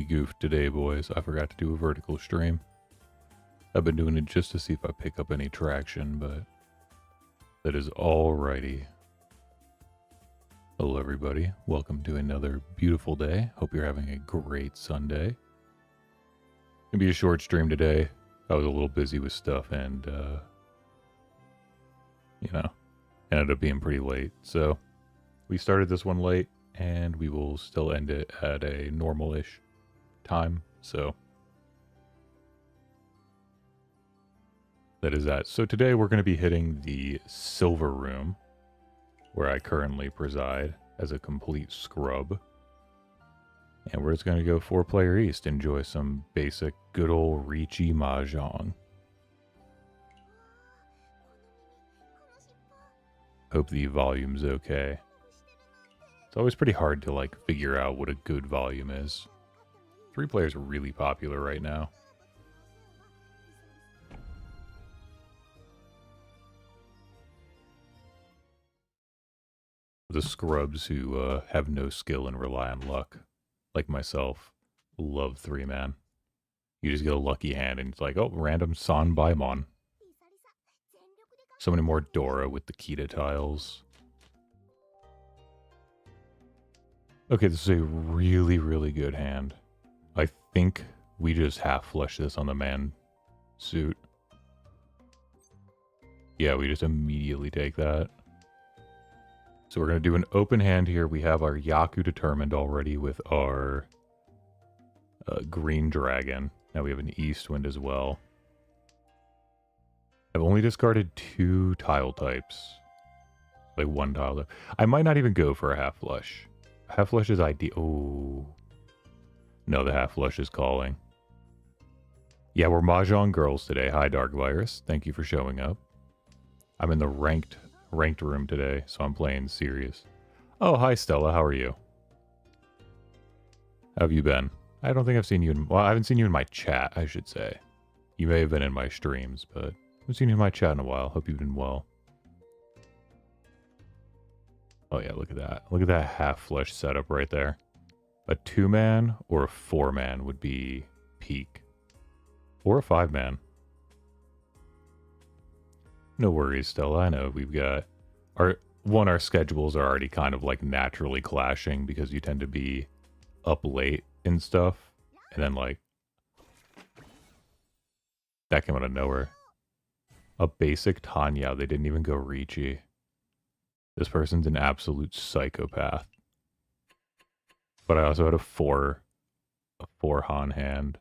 We goofed today, boys. I forgot to do a vertical stream. I've been doing it just to see if I pick up any traction, but that is alrighty. Hello, everybody. Welcome to another beautiful day. Hope you're having a great Sunday. Gonna be a short stream today. I was a little busy with stuff and, ended up being pretty late. So we started this one late and we will still end it at a normal-ish time. So that is that. So today we're going to be hitting the Silver Room, where I currently preside as a complete scrub. And we're just going to go 4-player East, enjoy some basic good old Riichi Mahjong. Hope the volume's okay. It's always pretty hard to figure out what a good volume is. 3-player's really popular right now. The scrubs who have no skill and rely on luck, like myself, love 3-man. You just get a lucky hand and it's like, oh, random San Baimon. So many more Dora with the Kita tiles. Okay, this is a really, really good hand. I think we just half-flush this on the man suit. Yeah, we just immediately take that. So we're going to do an open hand here. We have our Yaku determined already with our green dragon. Now we have an east wind as well. I've only discarded 2 tile types. Like 1 tile type. I might not even go for a half flush. Half flush is ideal. Oh. No, the half flush is calling. Yeah, we're Mahjong girls today. Hi, Dark Virus. Thank you for showing up. I'm in the ranked room today, so I'm playing serious. Oh, hi, Stella. How are you? How have you been? I don't think I've seen you in... Well, I haven't seen you in my chat, I should say. You may have been in my streams, but I haven't seen you in my chat in a while. Hope you've been well. Oh, yeah, look at that. Look at that half-flush setup right there. A 2-man or a 4-man would be peak. Or a 5-man. No worries, Stella. I know we've got... Our schedules are already kind of naturally clashing because you tend to be up late and stuff. And then that came out of nowhere. A basic Tanya. They didn't even go Riichi. This person's an absolute psychopath. But I also had a 4 Han hand.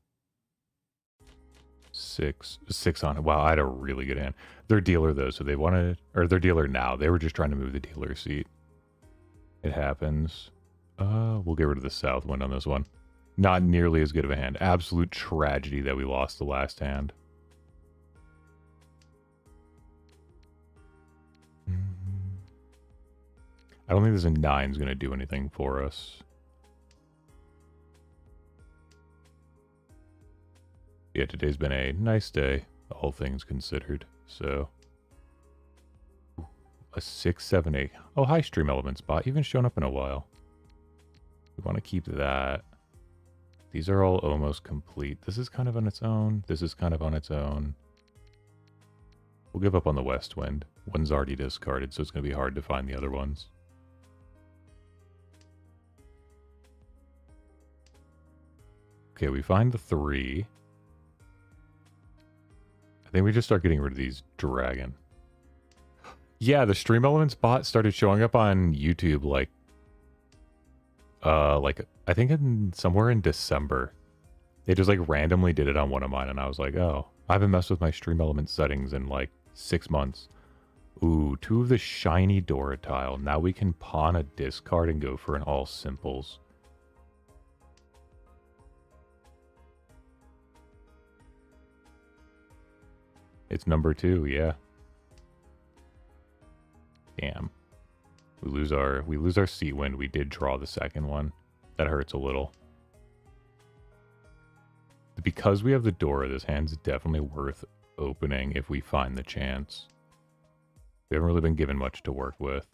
6 on. Wow, I had a really good hand. They're dealer though, so they wanted, or they're dealer now. They were just trying to move the dealer seat. It happens. We'll get rid of the south wind on this one. Not nearly as good of a hand. Absolute tragedy that we lost the last hand. I don't think this 9's going to do anything for us. Yeah, today's been a nice day, all things considered. So, a 6, 7, 8. Oh, hi, Stream Elements bot. You haven't shown up in a while. We want to keep that. These are all almost complete. This is kind of on its own. This is kind of on its own. We'll give up on the west wind. One's already discarded, so it's going to be hard to find the other ones. Okay, we find the 3. I think we just start getting rid of these dragon. Yeah, the Stream Elements bot started showing up on YouTube I think somewhere in December. They just randomly did it on one of mine and I was like, oh, I haven't messed with my Stream Elements settings in 6 months. Ooh, 2 of the shiny Dora tile. Now we can pawn a discard and go for an all simples. It's number 2, yeah. Damn. We lose our seat wind. We did draw the second one. That hurts a little. Because we have the Dora, this hand's definitely worth opening if we find the chance. We haven't really been given much to work with.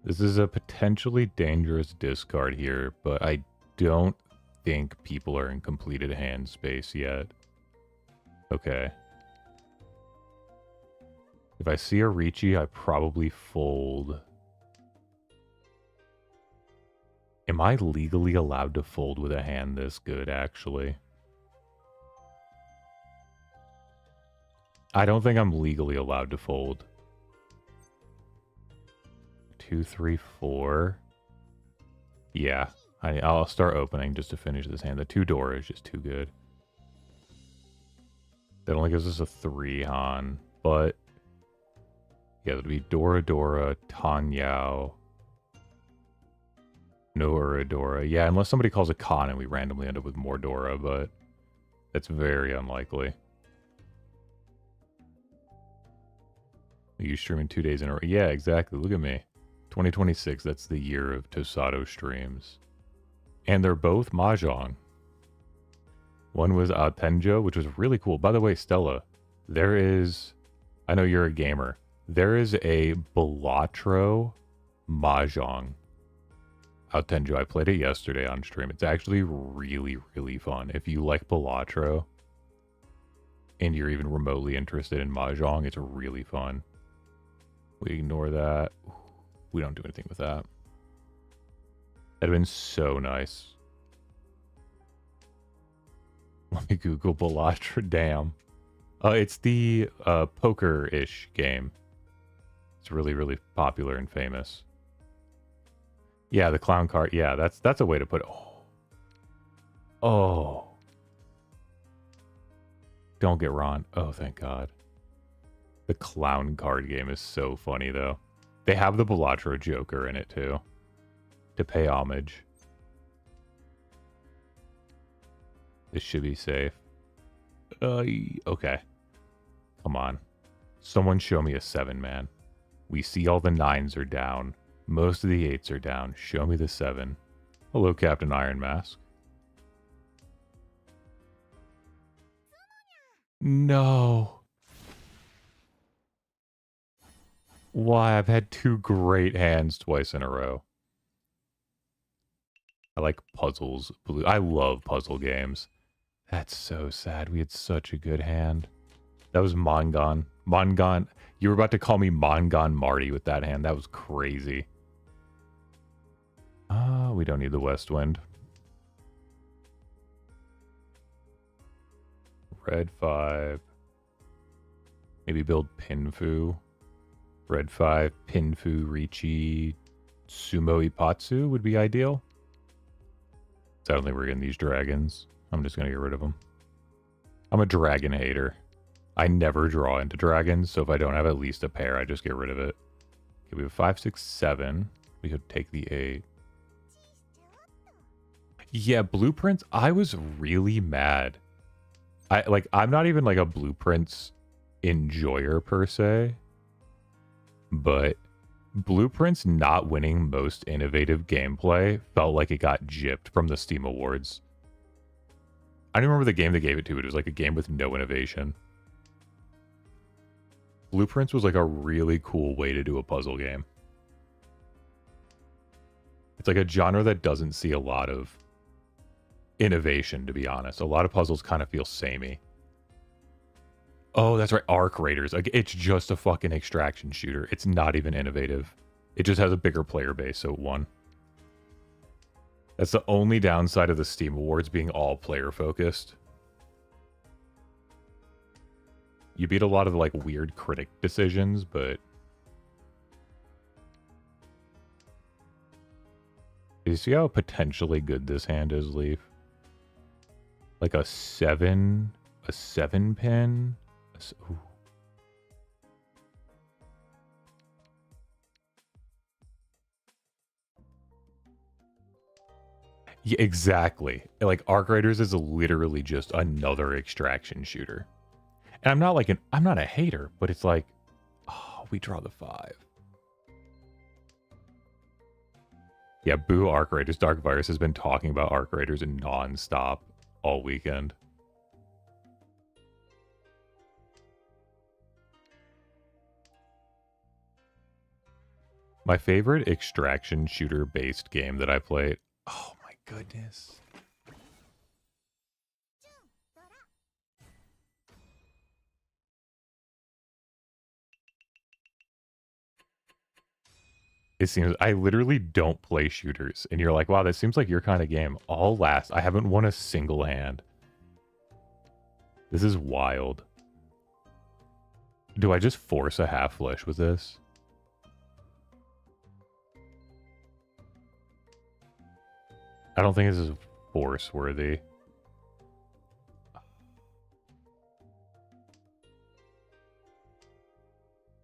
This is a potentially dangerous discard here, but I don't think people are in completed hand space yet. Okay. If I see a Riichi, I probably fold. Am I legally allowed to fold with a hand this good, actually? I don't think I'm legally allowed to fold. 2, 3, 4. Yeah, I'll start opening just to finish this hand. The 2 Dora is just too good. That only gives us a 3 Han, but yeah, it'll be Dora Dora, Tan Yao, no Uradora. Yeah, unless somebody calls a Khan and we randomly end up with more Dora, but that's very unlikely. You streaming 2 days in a row. Yeah, exactly. Look at me. 2026, that's the year of Tosado streams. And they're both Mahjong. One was Atenjo, which was really cool. By the way, Stella, there is... I know you're a gamer. There is a Balatro Mahjong. Atenjo, I played it yesterday on stream. It's actually really, really fun. If you like Balatro and you're even remotely interested in Mahjong, it's really fun. We ignore that. We don't do anything with that. That'd have been so nice. Let me Google Balatro. Damn. It's the poker-ish game. It's really, really popular and famous. Yeah, the clown card. Yeah, that's a way to put it. Oh. Oh. Don't get Ron. Oh, thank God. The clown card game is so funny, though. They have the Balatro Joker in it, too. To pay homage. This should be safe. Okay. Come on. Someone show me a 7, man. We see all the 9s are down. Most of the 8s are down. Show me the 7. Hello, Captain Iron Mask. No. Why? I've had 2 great hands twice in a row. I like puzzles. I love puzzle games. That's so sad. We had such a good hand. That was Mongon. Mongon. You were about to call me Mongon Marty with that hand. That was crazy. We don't need the West Wind. Red 5. Maybe build Pinfu. Red 5, Pinfu, Riichi, Sumo Ipatsu would be ideal. So I don't think we're getting these dragons. I'm just going to get rid of them. I'm a dragon hater. I never draw into dragons, so if I don't have at least a pair, I just get rid of it. Okay, we have 5, 6, 7. We could take the 8. Yeah, blueprints. I was really mad. I'm not even like a blueprints enjoyer per se, but blueprints not winning most innovative gameplay felt like it got gypped from the Steam Awards. I don't remember the game they gave it to. It was like a game with no innovation. Blueprints was like a really cool way to do a puzzle game. It's like a genre that doesn't see a lot of innovation, to be honest. A lot of puzzles kind of feel samey. Oh, that's right. Arc Raiders. Like, it's just a fucking extraction shooter. It's not even innovative. It just has a bigger player base, so it won. That's the only downside of the Steam Awards being all player focused. You beat a lot of like weird critic decisions, but do you see how potentially good this hand is, Leaf? Like a 7 pin. Ooh. Yeah, exactly. Like Arc Raiders is literally just another extraction shooter. And I'm not a hater, but it's like, oh, we draw the 5. Yeah, boo Arc Raiders. Dark Virus has been talking about Arc Raiders non-stop all weekend. My favorite extraction shooter based game that I played. Oh my goodness. It seems I literally don't play shooters, and you're like, wow, that seems like your kind of game. All last, I haven't won a single hand. This is wild. Do I just force a half flush with this? I don't think this is force worthy.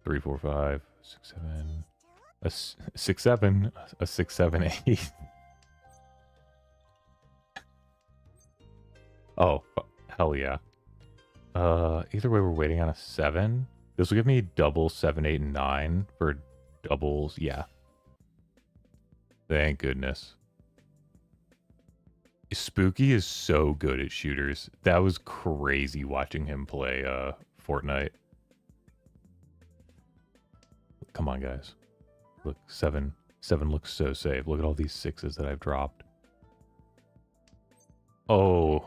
Three, four, five, 6, 7. A 6, 7. A 6, 7, 8. Oh, hell yeah. Either way, we're waiting on a 7. This will give me double 7, 8, and 9 for doubles. Yeah. Thank goodness. Spooky is so good at shooters. That was crazy watching him play Fortnite. Come on, guys. Look, 7. 7 looks so safe. Look at all these 6s that I've dropped. Oh.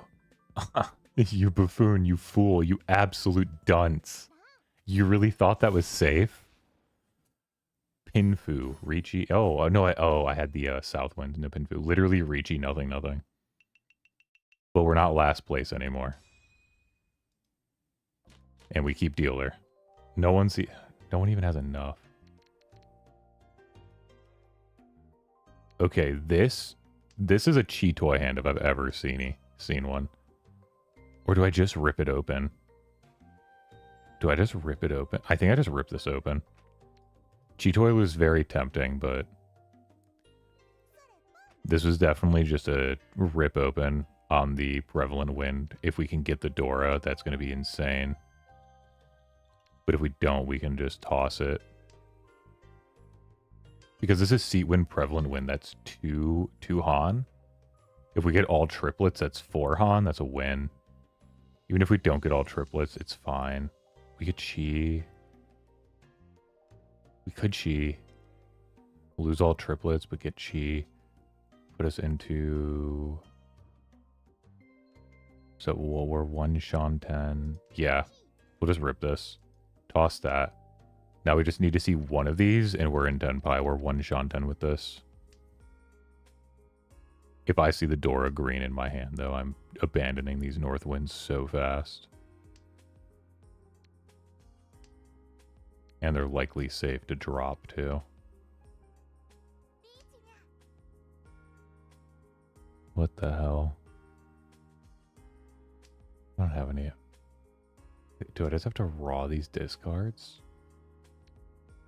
You buffoon, you fool, you absolute dunce. You really thought that was safe? Pinfu, Riichi. Oh, no, I had the Southwind, no Pinfu. Literally Riichi, nothing, nothing. But we're not last place anymore. And we keep dealer. No one even has enough. Okay, this is a Cheetoy hand if I've ever seen one. Or do I just rip it open? Do I just rip it open? I think I just ripped this open. Cheetoy was very tempting, but this was definitely just a rip open on the Prevalent Wind. If we can get the Dora, that's going to be insane. But if we don't, we can just toss it. Because this is Seat Wind, Prevalent Wind, that's 2 Han. If we get all triplets, that's 4 Han, that's a win. Even if we don't get all triplets, it's fine. We could Chi. We could Chi. Lose all triplets, but get Chi. Put us into... So we're 1 Shan 10. Yeah, we'll just rip this. Toss that. Now we just need to see one of these, and we're in Denpai. We're 1 Shan 10 with this. If I see the Dora green in my hand, though, I'm abandoning these North Winds so fast. And they're likely safe to drop, too. What the hell? I don't have any. Do I just have to raw these discards?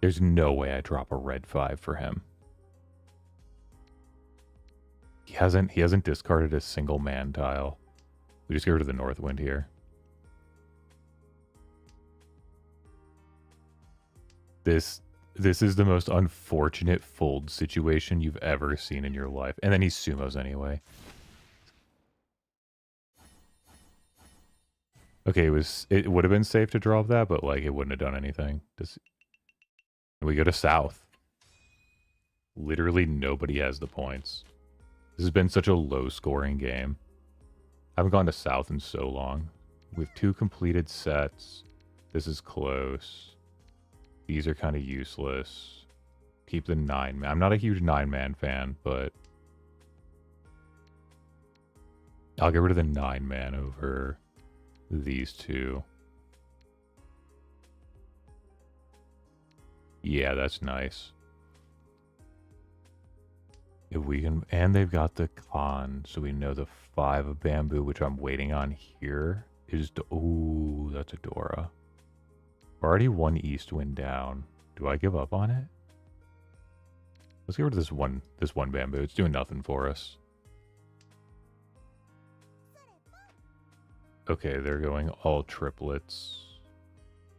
There's no way I drop a red 5 for him. He hasn't discarded a single man tile. We just get rid of the North Wind here. This is the most unfortunate fold situation you've ever seen in your life. And then he sumos anyway. Okay, it would have been safe to drop that, but like it wouldn't have done anything. We go to South. Literally nobody has the points. This has been such a low-scoring game. I haven't gone to South in so long. We have 2 completed sets. This is close. These are kind of useless. Keep the 9-man. I'm not a huge 9-man fan, but... I'll get rid of the 9-man over these 2. Yeah, that's nice. If we can, and they've got the con, so we know the 5 of bamboo, which I'm waiting on here, is, ooh, that's a Dora. We're already 1 East Wind down. Do I give up on it? Let's get rid of this one bamboo. It's doing nothing for us. Okay, they're going all triplets.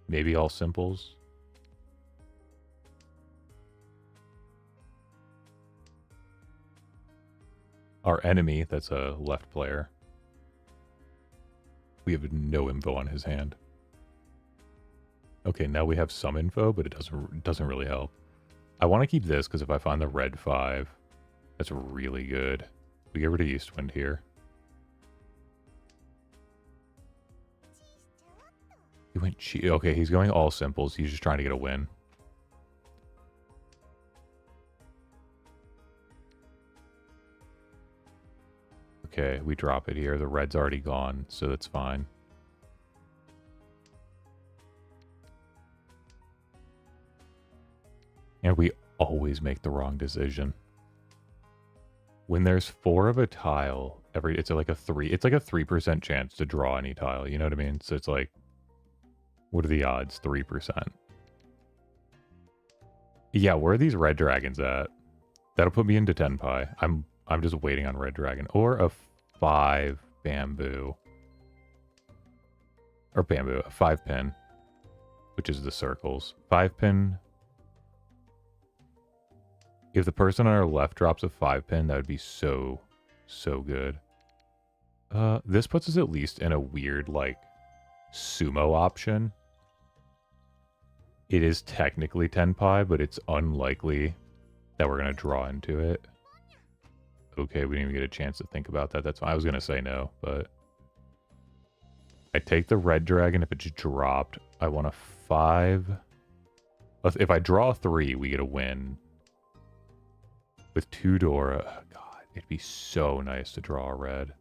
Maybe all simples. Our enemy, that's a left player. We have no info on his hand. Okay, now we have some info, but it doesn't really help. I want to keep this because if I find the red 5, that's really good. We get rid of Eastwind here. He went cheat. Okay, he's going all simples. He's just trying to get a win. Okay, we drop it here. The red's already gone, so that's fine. And we always make the wrong decision. When there's 4 of a tile, it's like a 3% chance to draw any tile, you know what I mean? So it's like, what are the odds? 3%. Yeah, where are these red dragons at? That'll put me into 10 pi. I'm just waiting on red dragon. Or a 5 bamboo. Or bamboo, a 5 pin. Which is the circles. 5 pin. If the person on our left drops a 5 pin, that would be so good. This puts us at least in a weird, like, sumo option. It is technically 10 pi, but it's unlikely that we're going to draw into it. Okay, we didn't even get a chance to think about that. That's fine. I was going to say no, but... I take the red dragon if it's dropped. I want a 5. If I draw 3, we get a win. With 2 Dora. Oh, God, it'd be so nice to draw a red.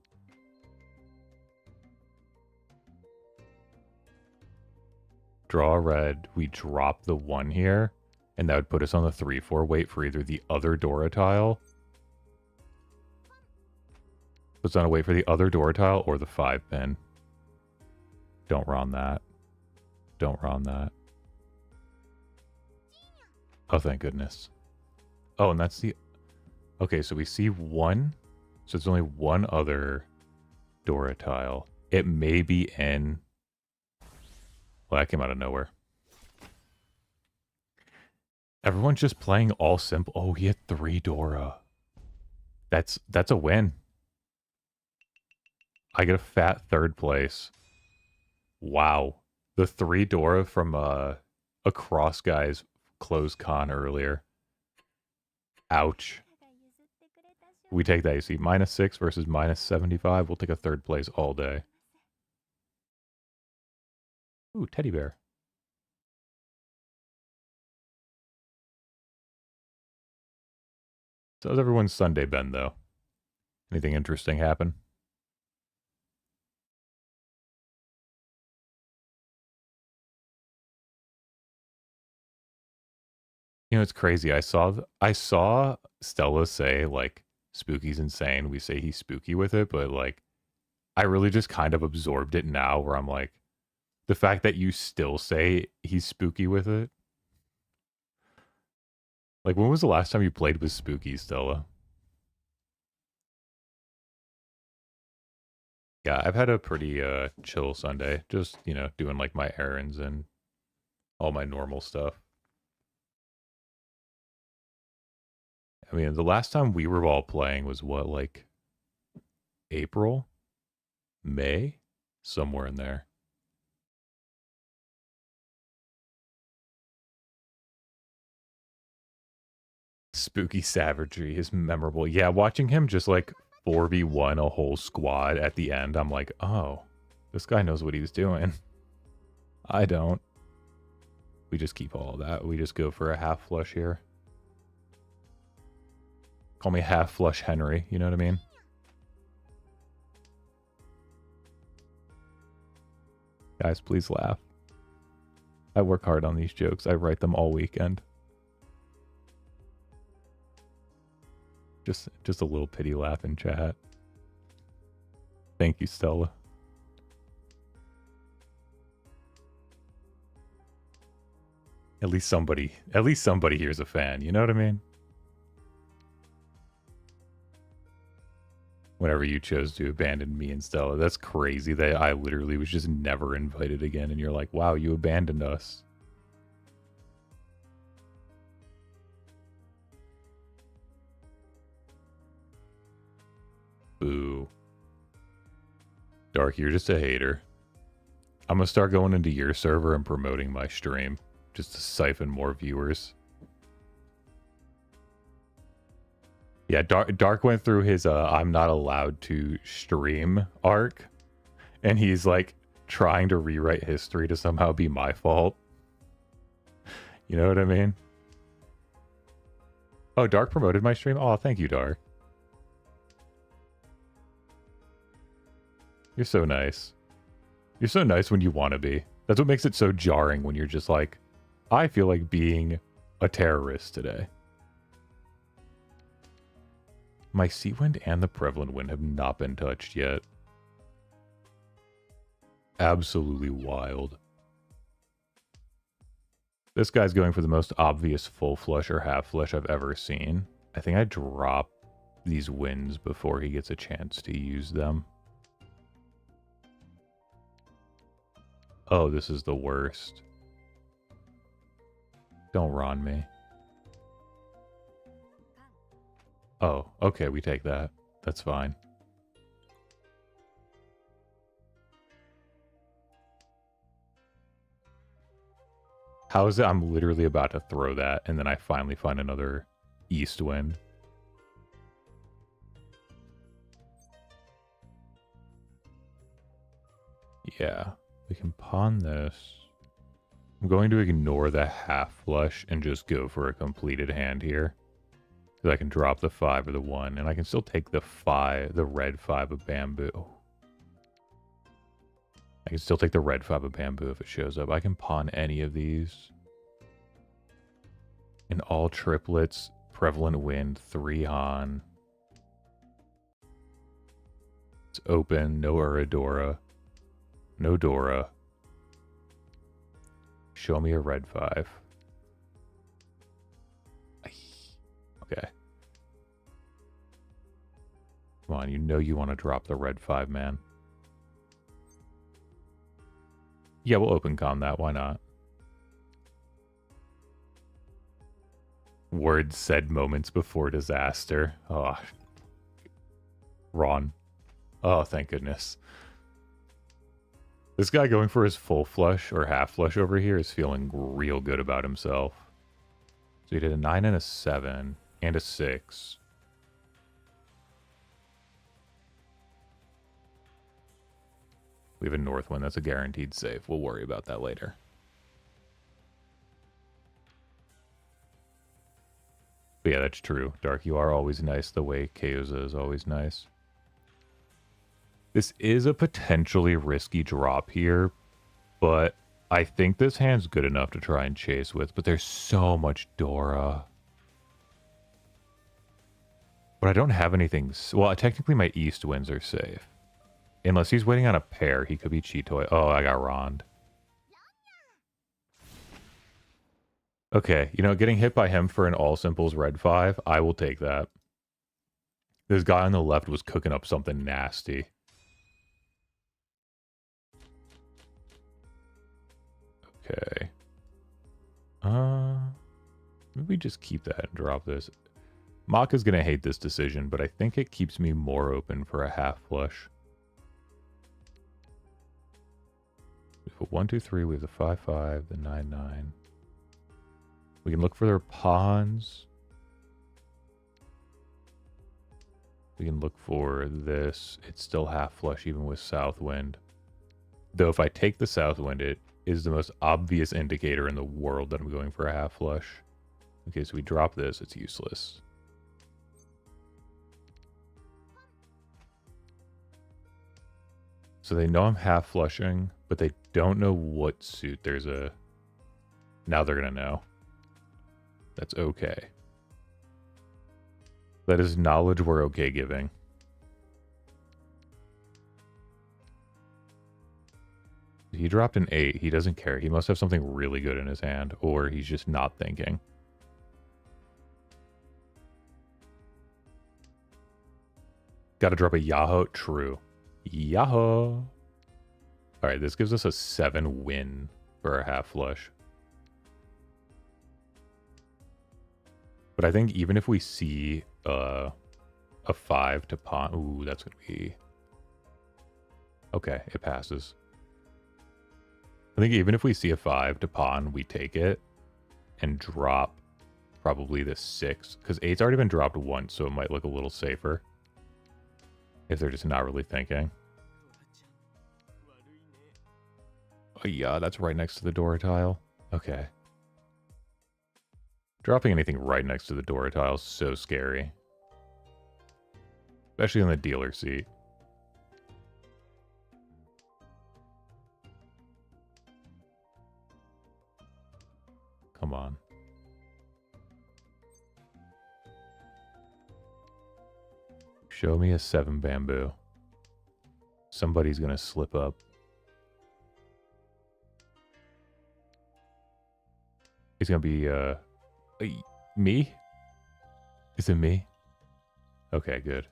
Draw a red. We drop the 1 here. And that would put us on the 3-4. Wait for either the other Dora tile. Puts on a wait for the other Dora tile or the 5 pin. Don't run that. Don't run that. Oh, thank goodness. Oh, and that's the... Okay, so we see 1. So it's only 1 other Dora tile. It may be in... Well, that came out of nowhere. Everyone's just playing all simple. Oh, he had 3 Dora. That's a win. I get a fat 3rd place. Wow. The 3 Dora from a cross guy's closed con earlier. Ouch. We take that, you see. -6 versus -75. We'll take a 3rd place all day. Ooh, teddy bear. So how's everyone's Sunday been, though? Anything interesting happen? You know, it's crazy. I saw Stella say, like, spooky's insane. We say he's spooky with it, but, like, I really just kind of absorbed it now where I'm like, the fact that you still say he's spooky with it. Like, when was the last time you played with spooky, Stella? Yeah, I've had a pretty chill Sunday. Just, you know, doing, like, my errands and all my normal stuff. I mean, the last time we were all playing was what, like, April? May? Somewhere in there. Spooky savagery is memorable. Yeah, watching him just, like, 4v1 a whole squad at the end, I'm like, oh, this guy knows what he's doing. I don't. We just keep all of that. We just go for a half flush here. Call me half flush Henry, you know what I mean? Guys, please laugh. I work hard on these jokes. I write them all weekend. Just a little pity laugh in chat. Thank you, Stella. At least somebody here's a fan, you know what I mean? Whenever you chose to abandon me and Stella, that's crazy that I literally was just never invited again, and you're like, wow, you abandoned us. Boo. Dark, you're just a hater. I'm gonna start going into your server and promoting my stream, just to siphon more viewers. Yeah, Dark went through his I'm not allowed to stream arc, and he's like trying to rewrite history to somehow be my fault. You know what I mean? Oh, Dark promoted my stream? Oh, thank you, Dark. You're so nice. You're so nice when you want to be. That's what makes it so jarring when you're just like, I feel like being a terrorist today. My Sea Wind and the Prevalent Wind have not been touched yet. Absolutely wild. This guy's going for the most obvious full flush or half flush I've ever seen. I think I drop these winds before he gets a chance to use them. Oh, this is the worst. Don't Ron me. Oh, okay, we take that. That's fine. How is it I'm literally about to throw that, and then I finally find another east wind? Yeah, we can pawn this. I'm going to ignore the half flush and just go for a completed hand here. Because I can drop the 5 or the 1, and I can still take the 5, the red 5 of bamboo. I can still take the red 5 of bamboo if it shows up. I can pawn any of these. In all triplets, Prevalent Wind, 3 Han. It's open, no Uradora. No Dora. Show me a red 5. Okay. Come on, you know you want to drop the red 5, man. Yeah, we'll open com that. Why not? Words said moments before disaster. Oh. Ron. Oh, thank goodness. This guy going for his full flush or half flush over here is feeling real good about himself. So he did a 9 and a 7 and a 6. We have a north wind. That's a guaranteed save. We'll worry about that later. But yeah, that's true. Dark, you are always nice the way Keuza is always nice. This is a potentially risky drop here, but I think this hand's good enough to try and chase with, but there's so much Dora. But I don't have anything... Well, technically my east winds are safe. Unless he's waiting on a pair, he could be Cheetoy. Oh, I got Rond. Okay, you know, getting hit by him for an all simples red 5, I will take that. This guy on the left was cooking up something nasty. Okay. Maybe just keep that and drop this. Maka's gonna hate this decision, but I think it keeps me more open for a half flush. We have a 1, 2, 3. We have the 5, 5, the 9, 9. We can look for their pawns. We can look for this. It's still half flush even with south wind. Though if I take the south wind, it is the most obvious indicator in the world that I'm going for a half flush. Okay, so we drop this. It's useless. So they know I'm half flushing, but they don't know what suit. There's a... Now they're going to know. That's okay. That is knowledge we're okay giving. He dropped an 8. He doesn't care. He must have something really good in his hand, or he's just not thinking. Gotta drop a Yahoo. True. Yahoo. Alright, this gives us a 7 win for our half flush. But I think even if we see a 5 to pawn... Ooh, that's going to be... Okay, it passes. I think even if we see a 5 to pawn, we take it and drop Probably the 6. Because 8's already been dropped once, so it might look a little safer. If they're just not really thinking. Oh yeah, that's right next to the Dora tile. Okay. Dropping anything right next to the Dora tile is so scary. Especially on the dealer seat. Come on. Show me a 7 bamboo. Somebody's gonna slip up. It's gonna be, me? Is it me? Okay, good.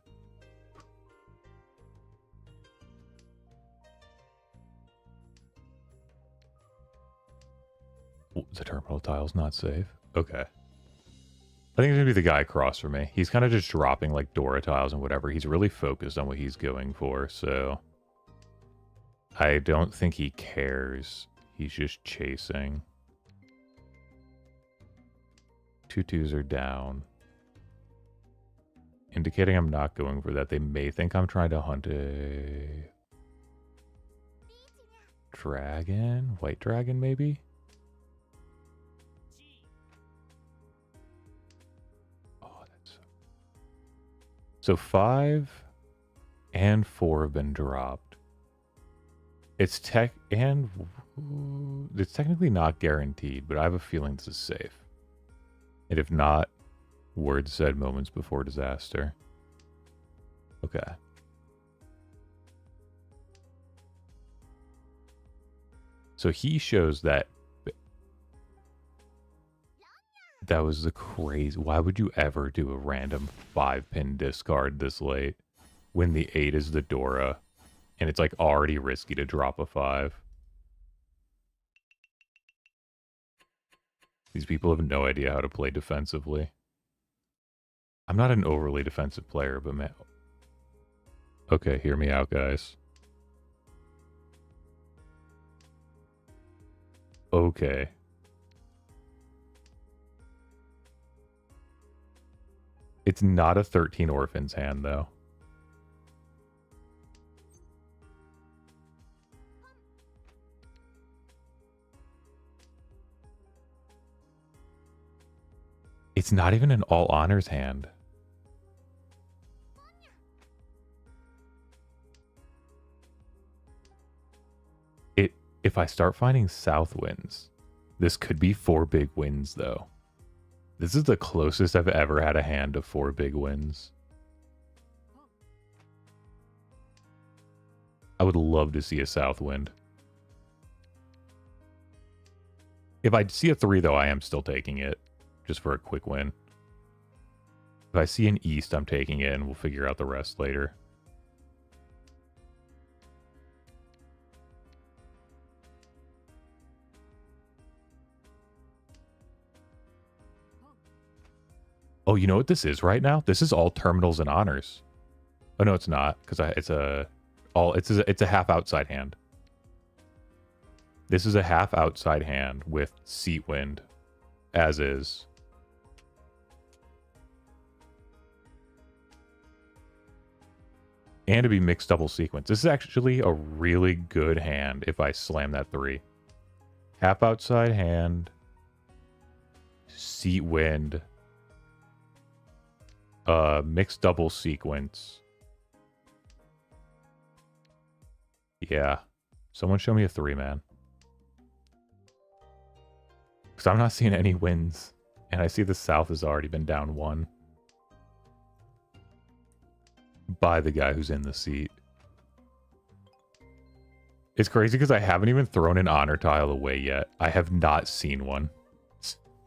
The terminal tile's not safe. Okay. I think it's gonna be the guy across from me. He's kind of just dropping like Dora tiles and whatever. He's really focused on what he's going for, so I don't think he cares. He's just chasing. 2 2s are down. Indicating I'm not going for that. They may think I'm trying to hunt a dragon? White dragon, maybe? So 5 and 4 have been dropped. It's it's technically not guaranteed, but I have a feeling this is safe. And if not, words said moments before disaster. Okay. So he shows that that was the crazy. Why would you ever do a random 5-pin discard this late when the 8 is the Dora and it's like already risky to drop a 5? These people have no idea how to play defensively. I'm not an overly defensive player, but man. Okay, hear me out, guys. Okay. It's not a 13 Orphans hand, though. It's not even an All Honors hand. If I start finding South Winds, this could be 4 big wins, though. This is the closest I've ever had a hand of 4 big wins. I would love to see a South Wind. If I see a 3, though, I am still taking it. Just for a quick win. If I see an East, I'm taking it, and we'll figure out the rest later. Oh, you know what this is right now? This is all terminals and honors. Oh no, it's not, because it's a half outside hand. This is a half outside hand with seat wind, as is. And to be mixed double sequence. This is actually a really good hand if I slam that 3. Half outside hand, seat wind. Mixed double sequence. Yeah. Someone show me a 3, man. Because I'm not seeing any wins. And I see the South has already been down 1. By the guy who's in the seat. It's crazy because I haven't even thrown an honor tile away yet. I have not seen one.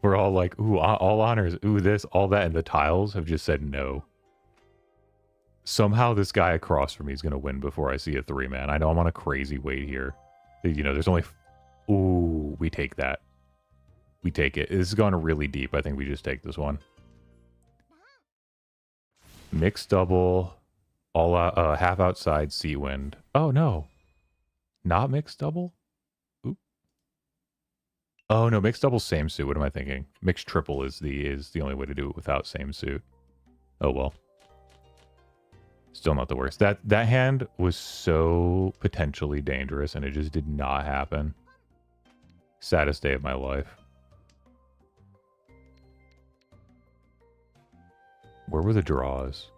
We're all like, ooh, all honors, ooh, this, all that, and the tiles have just said no. Somehow this guy across from me is going to win before I see a 3, man. I know I'm on a crazy wait here. You know, there's only... Ooh, we take that. We take it. This is going really deep. I think we just take this one. Mixed double, all half outside, sea wind. Oh, no. Not mixed double? Oop. Oh no, mixed double same suit. What am I thinking? Mixed triple is the only way to do it without same suit. Oh well. Still not the worst. That hand was so potentially dangerous and it just did not happen. Saddest day of my life. Where were the draws?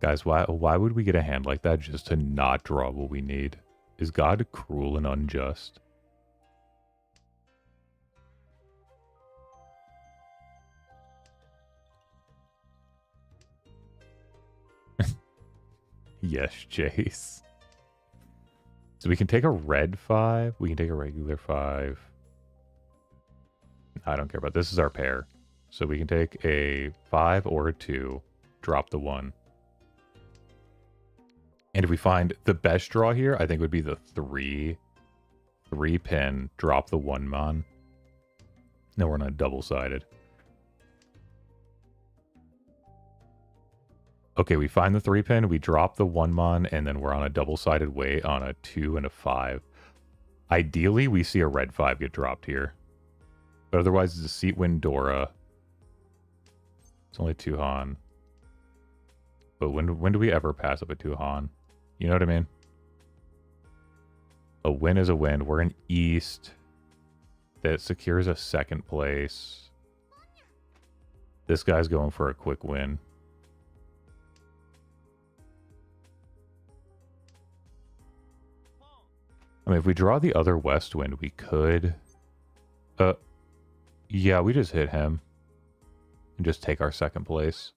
Guys, why would we get a hand like that just to not draw what we need? Is God cruel and unjust? Yes, Chase. So we can take a red 5. We can take a regular 5. I don't care about this. Is our pair. So we can take a 5 or a 2. Drop the 1. And if we find the best draw here, I think would be the 3 pin, drop the 1 mon. No, we're not double-sided. Okay, we find the 3 pin, we drop the 1 mon, and then we're on a double-sided weight on a 2 and a 5. Ideally, we see a red 5 get dropped here. But otherwise, it's a seat win Dora. It's only 2 Han. But when do we ever pass up a 2 Han? You know what I mean? A win is a win. We're in East. That secures a 2nd place. This guy's going for a quick win. I mean, if we draw the other west wind, we could... yeah, we just hit him. And just take our 2nd place.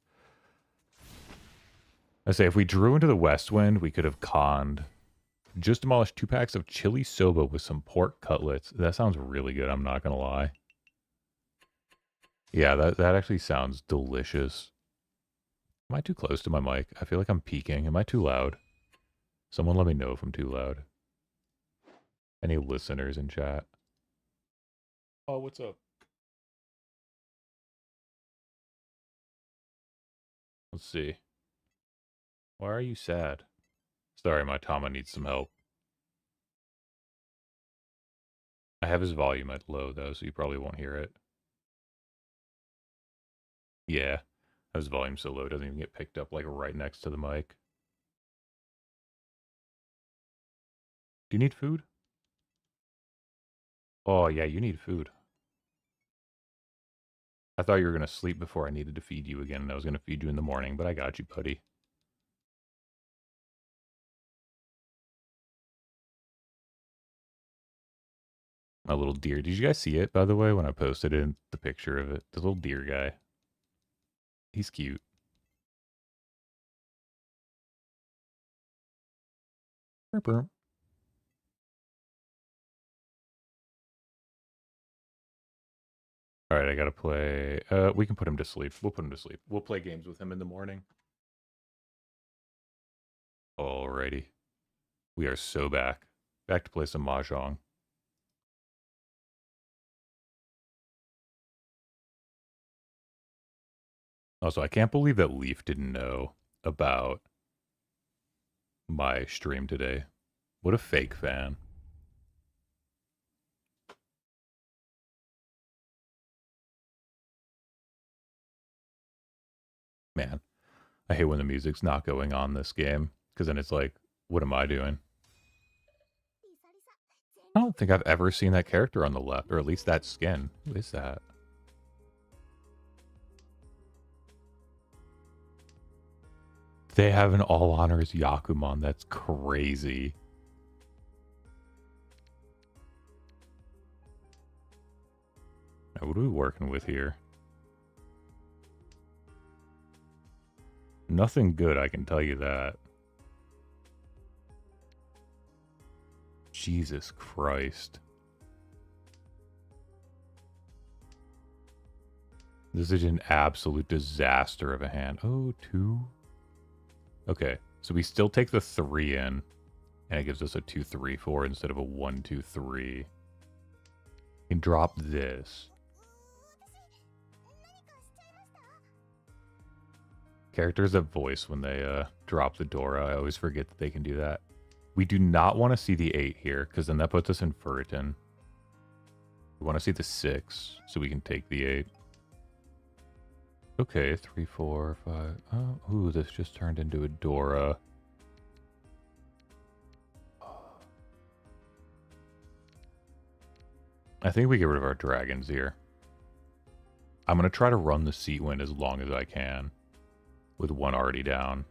I say, if we drew into the west wind, we could have conned. Just demolished 2 packs of chili soba with some pork cutlets. That sounds really good, I'm not going to lie. Yeah, that actually sounds delicious. Am I too close to my mic? I feel like I'm peaking. Am I too loud? Someone let me know if I'm too loud. Any listeners in chat? Oh, what's up? Let's see. Why are you sad? Sorry, my Tama needs some help. I have his volume at low, though, so you probably won't hear it. Yeah. His volume's so low, it doesn't even get picked up, like, right next to the mic. Do you need food? Oh, yeah, you need food. I thought you were going to sleep before I needed to feed you again, and I was going to feed you in the morning, but I got you, buddy. My little deer. Did you guys see it, by the way, when I posted in the picture of it? The little deer guy. He's cute. Burp, burp. All right, I gotta play. We can put him to sleep. We'll put him to sleep. We'll play games with him in the morning. Alrighty. We are so back. Back to play some Mahjong. Also, I can't believe that Leaf didn't know about my stream today. What a fake fan. Man, I hate when the music's not going on this game, because then it's like, what am I doing? I don't think I've ever seen that character on the left, or at least that skin. Who is that? They have an all honors Yakuman. That's crazy. Now, what are we working with here? Nothing good, I can tell you that. Jesus Christ. This is an absolute disaster of a hand. Oh, 2. Okay, so we still take the 3 in, and it gives us a 2-3-4 instead of a 1-2-3. We can drop this. Characters that voice when they drop the Dora. I always forget that they can do that. We do not want to see the 8 here, because then that puts us in Furiton. We want to see the 6 so we can take the 8. Okay, 3, 4, 5. Oh, ooh, this just turned into a Dora. I think we get rid of our dragons here. I'm going to try to run the Sea Wind as long as I can with one already down.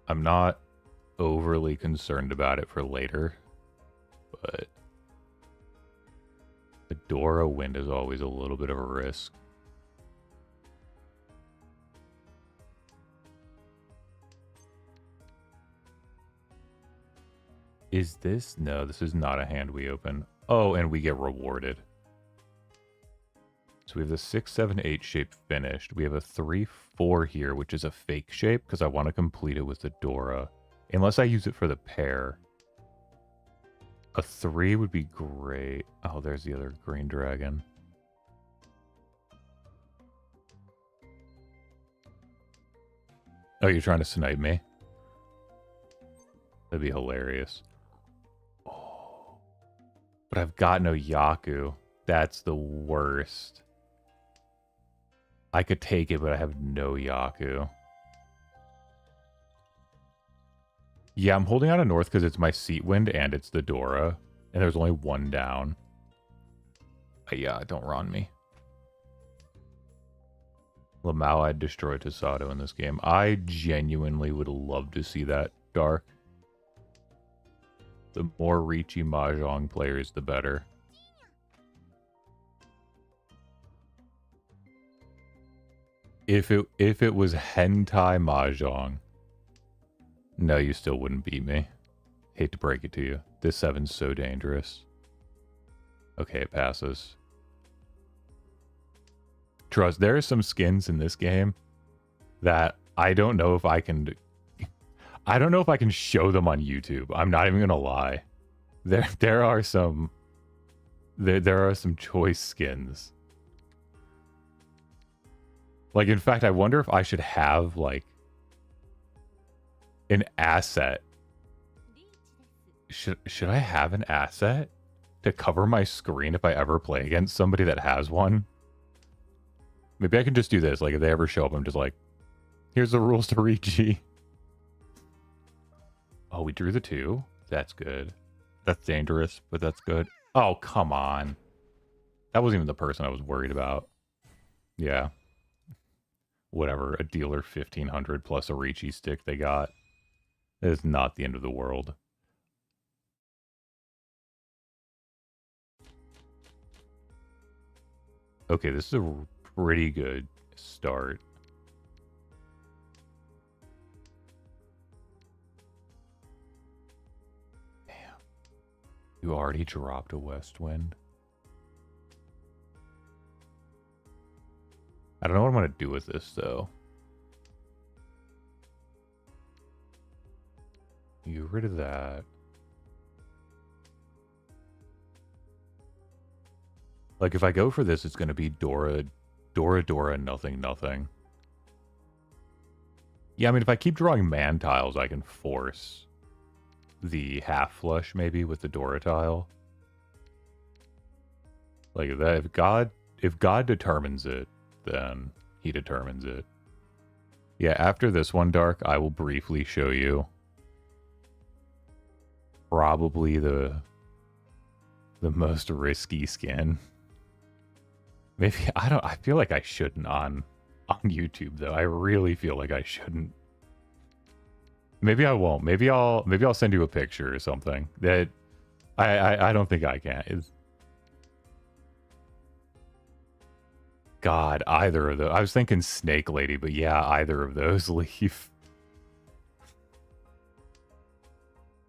I'm not overly concerned about it for later, but the Dora Wind is always a little bit of a risk. Is this? No, this is not a hand we open. Oh, and we get rewarded. So we have the 6, 7, 8 shape finished. We have a 3, 4 here, which is a fake shape because I want to complete it with the Dora. Unless I use it for the pair. A 3 would be great. Oh, there's the other green dragon. Oh, you're trying to snipe me? That'd be hilarious. Oh. But I've got no Yaku. That's the worst. I could take it, but I have no Yaku. Yeah, I'm holding on to North because it's my Seat Wind and it's the Dora. And there's only one down. Yeah, don't run me. Lamau, I'd destroy Tasato in this game. I genuinely would love to see that, Dark. The more Riichi Mahjong players, the better. If it was hentai Mahjong, no, you still wouldn't beat me. Hate to break it to you. This 7's so dangerous. Okay, it passes. Trust, there are some skins in this game that I don't know if I can... I don't know if I can show them on YouTube. I'm not even gonna lie. There are some... There are some choice skins. Like, in fact, I wonder if I should have, like, an asset. Should I have an asset to cover my screen if I ever play against somebody that has one? Maybe I can just do this. Like, if they ever show up, I'm just like, here's the rules to Riichi. Oh, we drew the 2? That's good. That's dangerous, but that's good. Oh, come on. That wasn't even the person I was worried about. Yeah. Whatever, a dealer 1500 plus a Riichi stick they got. That is not the end of the world. Okay, this is a pretty good start. Damn. You already dropped a West Wind. I don't know what I'm going to do with this, though. You rid of that. Like, if I go for this, it's going to be Dora, nothing, nothing. Yeah, I mean, if I keep drawing man tiles, I can force the half flush, maybe, with the Dora tile. Like, that, if God determines it, then he determines it. Yeah, after this one, Dark, I will briefly show you probably the most risky skin. Maybe I feel like I shouldn't on YouTube though. I really feel like I shouldn't. Maybe I won't. Maybe I'll send you a picture or something. That I don't think I can. God, either of those. I was thinking Snake Lady, but yeah, either of those leave.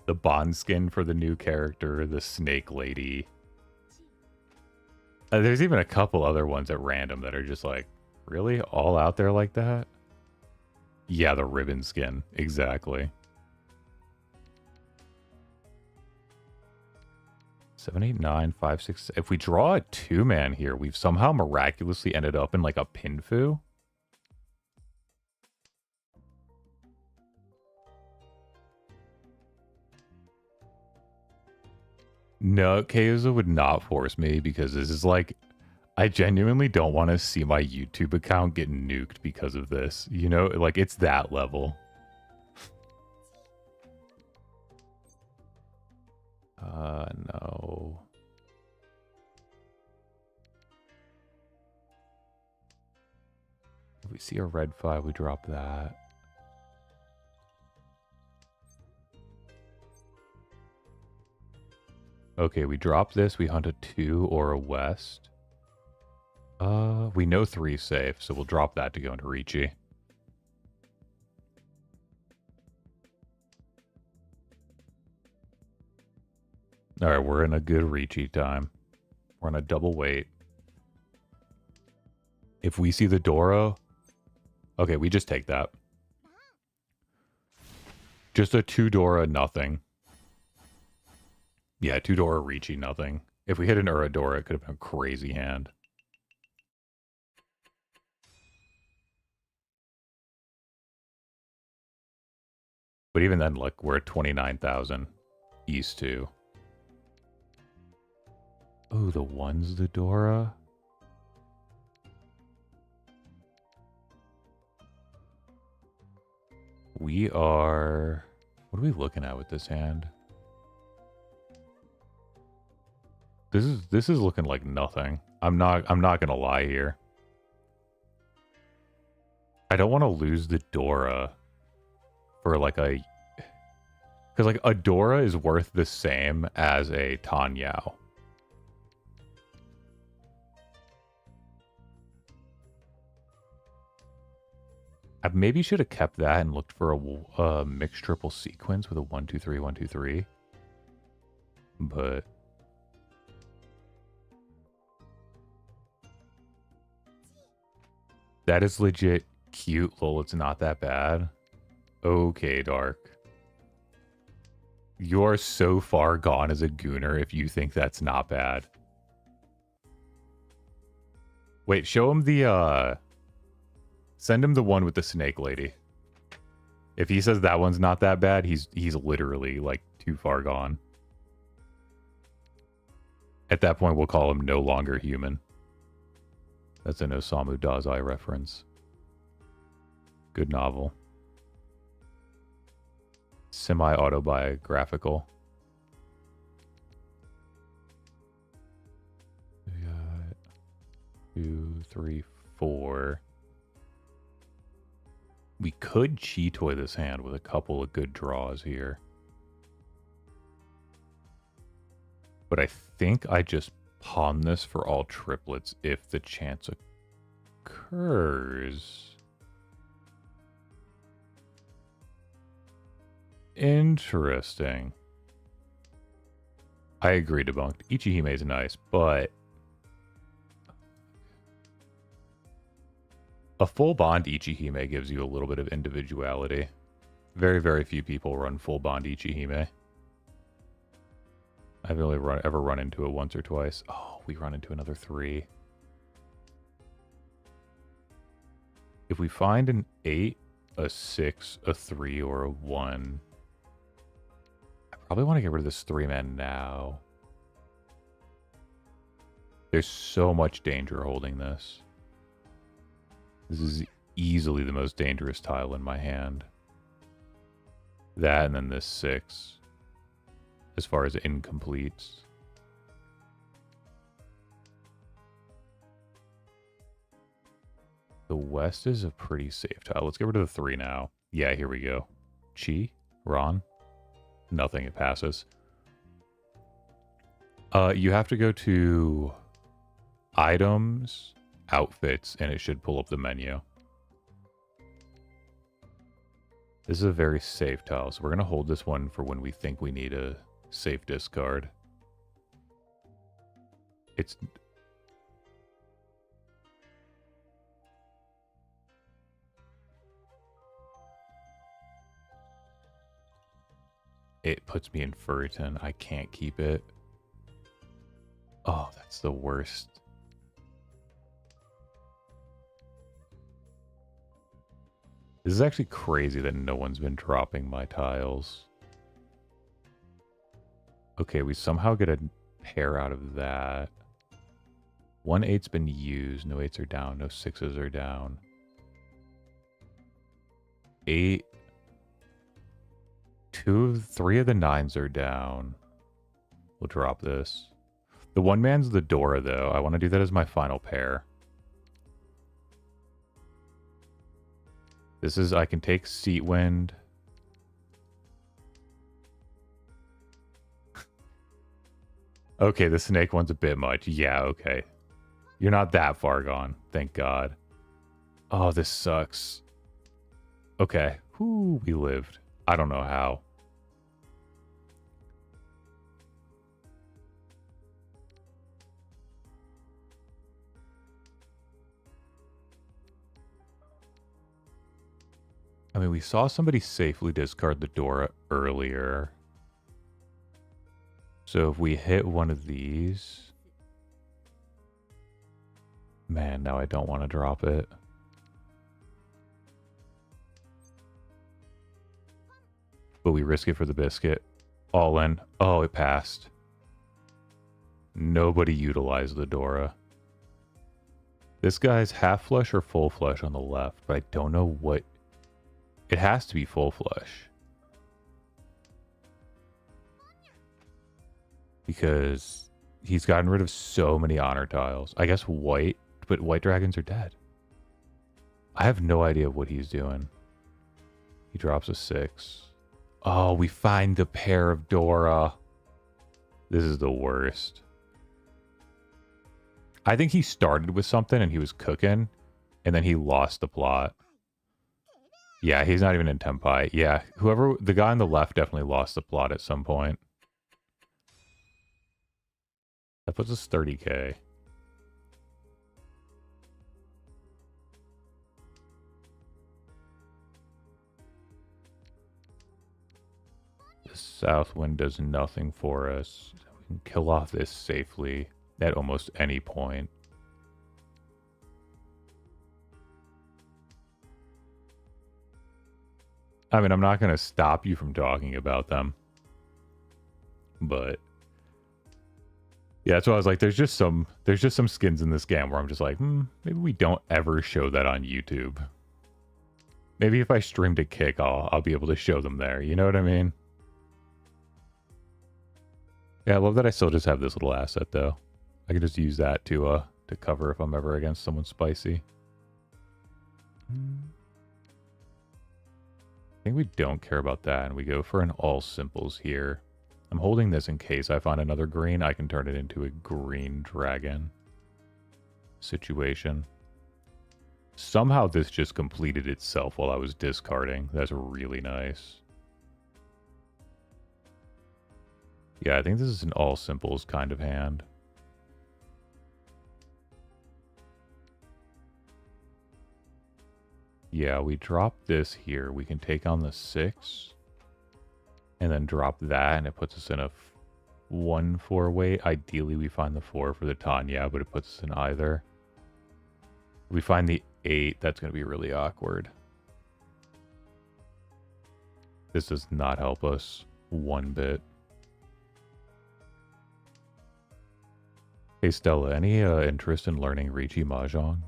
The Bond skin for the new character, the Snake Lady. There's even a couple other ones at random that are just like, really? All out there like that? Yeah, the ribbon skin. Exactly. 7, 8, 9, 5, 6. If we draw a 2-man here, we've somehow miraculously ended up in like a Pinfu. No, Keizo would not force me because this is like, I genuinely don't want to see my YouTube account get nuked because of this. You know, like it's that level. No. If we see a red 5, we drop that. Okay, we drop this, we hunt a 2 or a west. We know 3 safe, so we'll drop that to go into Riichi. Alright, we're in a good Riichi time. We're on a double wait. If we see the Doro... Okay, we just take that. Just a 2 Dora, nothing. Yeah, 2 Dora, Riichi, nothing. If we hit an Uradora, it could have been a crazy hand. But even then, like, we're at 29,000. East 2. Oh, the 1's the Dora? We are... What are we looking at with this hand? This is looking like nothing. I'm not gonna lie here. I don't want to lose the Dora for like a... Because like a Dora is worth the same as a Tanyao. I maybe should have kept that and looked for a mixed triple sequence with a 1 2 3 1 2 3. But that is legit cute. Lol, it's not that bad. Okay, Dark. You are so far gone as a gooner if you think that's not bad. Wait, show him the send him the one with the snake lady. If he says that one's not that bad, he's literally like too far gone. At that point, we'll call him no longer human. That's an Osamu Dazai reference. Good novel. Semi-autobiographical. We got 2, 3, 4. We could Chi-Toy this hand with a couple of good draws here. But I think I just pawn this for all triplets if the chance occurs. Interesting. I agree, debunked. Ichihime is nice, but a full bond Ichihime gives you a little bit of individuality. Very, very few people run full bond Ichihime. I've only ever run into it once or twice. Oh, we run into another 3. If we find an 8, a 6, a 3, or a 1, I probably want to get rid of this 3-man now. There's so much danger holding this. This is easily the most dangerous tile in my hand. That and then this 6. As far as incompletes. The west is a pretty safe tile. Let's get rid of the 3 now. Yeah, here we go. Chi? Ron? Nothing, it passes. You have to go to items, outfits, and it should pull up the menu. This is a very safe tile, so we're going to hold this one for when we think we need a safe discard. It's... It puts me in Furiton. I can't keep it. Oh, that's the worst. This is actually crazy that no one's been dropping my tiles. Okay, we somehow get a pair out of that. 1-8's been used. No 8s are down. No 6s are down. 8. 3 of the 9s are down. We'll drop this. The one man's the Dora, though. I want to do that as my final pair. This is, I can take Seat Wind. Okay, the snake one's a bit much. Yeah, okay. You're not that far gone. Thank God. Oh, this sucks. Okay. Whew, we lived. I don't know how. I mean, we saw somebody safely discard the Dora earlier. So if we hit one of these... Man, now I don't want to drop it. But we risk it for the biscuit. All in. Oh, it passed. Nobody utilized the Dora. This guy's half flush or full flush on the left, but I don't know what... It has to be full flush. Because he's gotten rid of so many honor tiles. I guess white, but white dragons are dead. I have no idea what he's doing. He drops a 6. Oh, we find the pair of Dora. This is the worst. I think he started with something and he was cooking, and then he lost the plot. Yeah, he's not even in Tempai. Yeah, the guy on the left definitely lost the plot at some point. That puts us 30k. The south wind does nothing for us. We can kill off this safely at almost any point. I mean, I'm not going to stop you from talking about them. But yeah, that's why I was like, there's just some skins in this game where I'm just like, maybe we don't ever show that on YouTube. Maybe if I stream to Kick, I'll be able to show them there. You know what I mean? Yeah, I love that I still just have this little asset though. I can just use that to cover if I'm ever against someone spicy. I think we don't care about that, and we go for an all simples here. I'm holding this in case I find another green. I can turn it into a green dragon situation. Somehow this just completed itself while I was discarding. That's really nice. Yeah, I think this is an all simples kind of hand. Yeah, we drop this here. We can take on the 6. And then drop that, and it puts us in a 1-4 weight. Ideally, we find the 4 for the Tanya, but it puts us in either. If we find the 8, that's going to be really awkward. This does not help us one bit. Hey, Stella, any interest in learning Riichi Mahjong?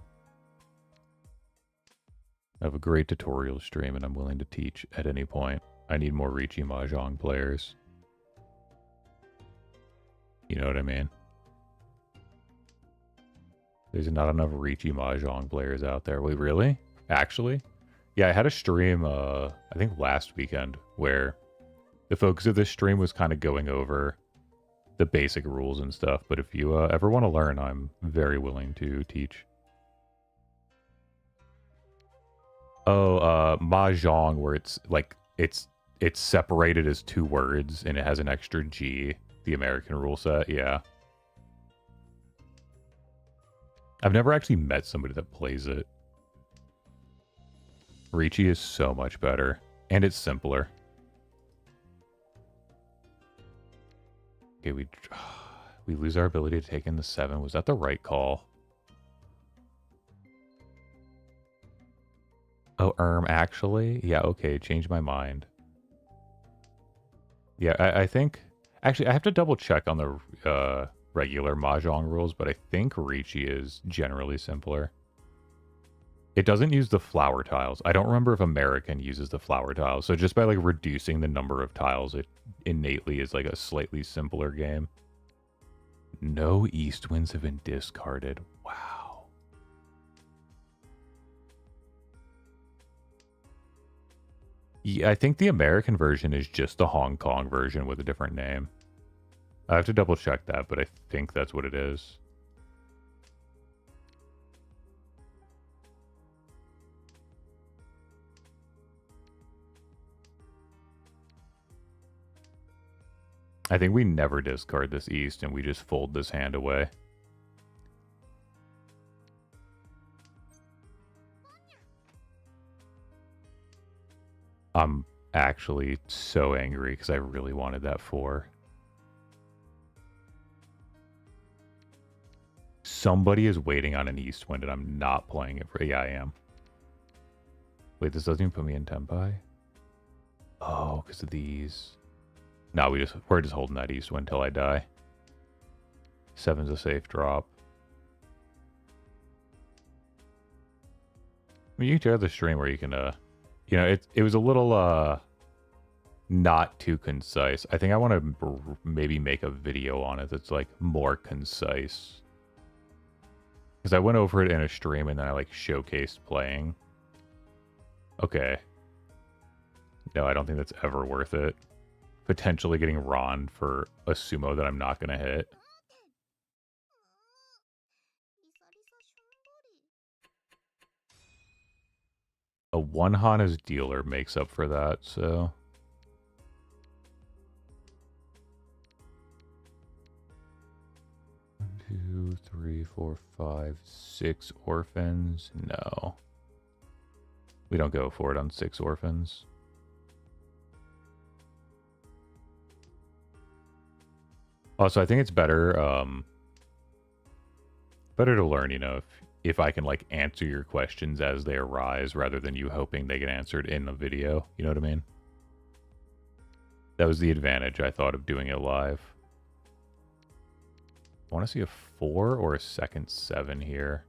I have a great tutorial stream, and I'm willing to teach at any point. I need more Riichi Mahjong players. You know what I mean? There's not enough Riichi Mahjong players out there. Wait, really? Actually? Yeah, I had a stream, I think last weekend, where the focus of this stream was kind of going over the basic rules and stuff. But if you ever want to learn, I'm very willing to teach. Oh, Mahjong, where it's like, it's separated as 2 words, and it has an extra G. The American rule set, yeah. I've never actually met somebody that plays it. Riichi is so much better, and it's simpler. Okay, we lose our ability to take in the 7. Was that the right call? Oh, actually? Yeah, okay, changed my mind. Yeah, I think Actually, I have to double check on the regular Mahjong rules, but I think Riichi is generally simpler. It doesn't use the flower tiles. I don't remember if American uses the flower tiles. So just by like reducing the number of tiles, it innately is like a slightly simpler game. No east winds have been discarded. Wow. Yeah, I think the American version is just the Hong Kong version with a different name. I have to double check that, but I think that's what it is. I think we never discard this east and we just fold this hand away. I'm actually so angry because I really wanted that 4. Somebody is waiting on an east wind and I'm not playing it for... Yeah, I am. Wait, this doesn't even put me in Tempai? Oh, because of these. No, we're just holding that east wind until I die. 7's a safe drop. I mean, you can check out the stream where you can, you know, it was a little, not too concise. I think I want to maybe make a video on it that's, like, more concise. Because I went over it in a stream and then I, like, showcased playing. Okay. No, I don't think that's ever worth it. Potentially getting Ron for a sumo that I'm not going to hit. A 1 Hana's dealer makes up for that, so... 1, 2, 3, 4, 5, 6 orphans? No. We don't go for it on 6 orphans. Also, I think it's better, better to learn, you know, if I can, like, answer your questions as they arise rather than you hoping they get answered in the video. You know what I mean? That was the advantage, I thought, of doing it live. I want to see a 4 or a second 7 here.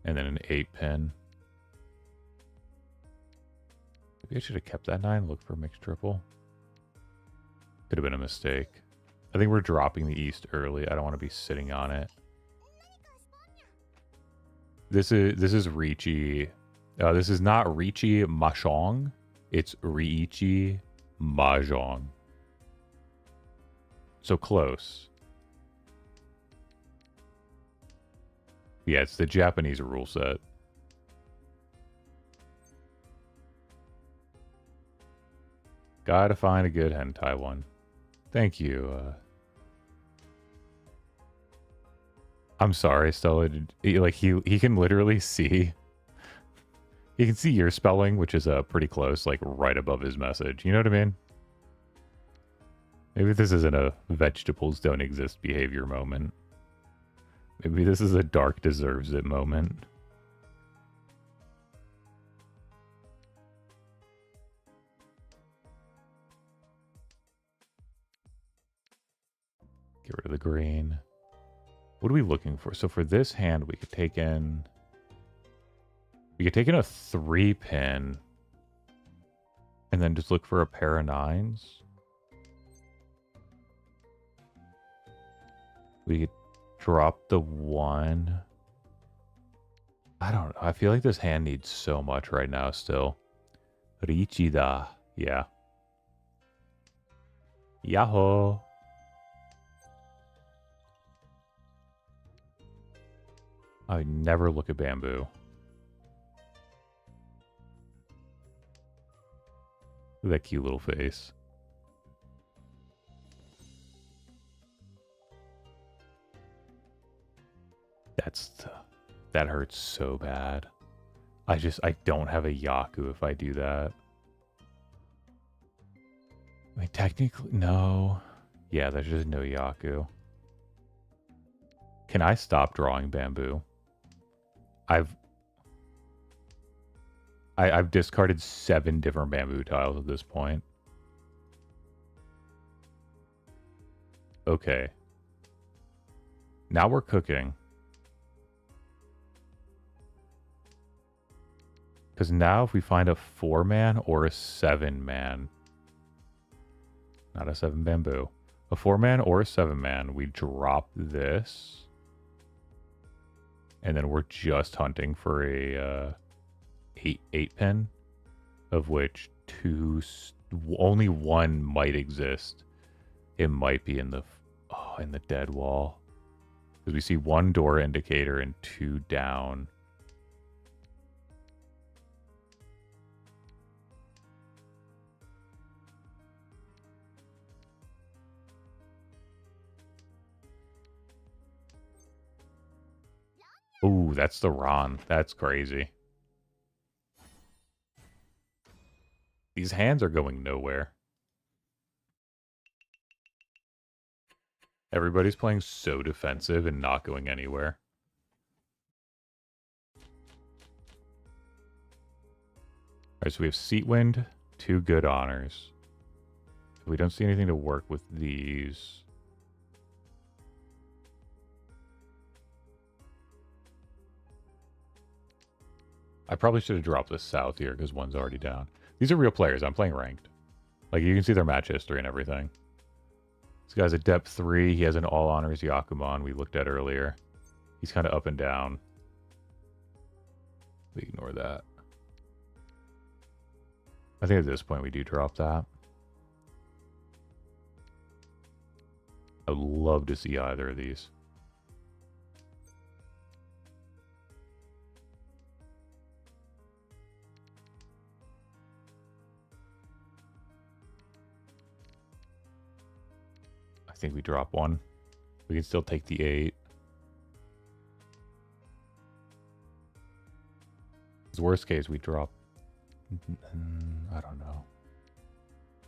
And then an 8 pin. Maybe I should have kept that 9, look for a mixed triple. Could have been a mistake. I think we're dropping the east early. I don't want to be sitting on it. This is Riichi. This is not Riichi Mahjong. It's Riichi Mahjong. So close. Yeah, it's the Japanese rule set. Gotta find a good hentai one. Thank you. I'm sorry, Stella. Like he can literally see. He can see your spelling, which is pretty close, like right above his message. You know what I mean? Maybe this isn't a vegetables don't exist behavior moment. Maybe this is a dark deserves it moment. Get rid of the green. What are we looking for? So for this hand, we could take in... We could take in a 3 pin. And then just look for a pair of 9s. We could drop the 1. I don't know. I feel like this hand needs so much right now still. Riichi da. Yeah. Yahoo! I would never look at bamboo. Look at that cute little face. That hurts so bad. I don't have a Yaku if I do that. I mean, technically, no. Yeah, there's just no Yaku. Can I stop drawing bamboo? I've discarded 7 different bamboo tiles at this point. Okay. Now we're cooking. Because now if we find a 4-man or a 7-man, not a 7 bamboo, a 4-man or a 7-man, we drop this. And then we're just hunting for a 8 pin, of which only one might exist. It might be in the dead wall. Because we see 1 door indicator and 2 down. Ooh, that's the Ron. That's crazy. These hands are going nowhere. Everybody's playing so defensive and not going anywhere. Alright, so we have Seat Wind, 2 good honors. We don't see anything to work with these. I probably should have dropped this south here because 1's already down. These are real players. I'm playing ranked. Like, you can see their match history and everything. This guy's Adept 3. He has an all honors Yakuman we looked at earlier. He's kind of up and down. We ignore that. I think at this point we do drop that. I would love to see either of these. I think we drop 1. We can still take the 8. Worst case, we drop... I don't know.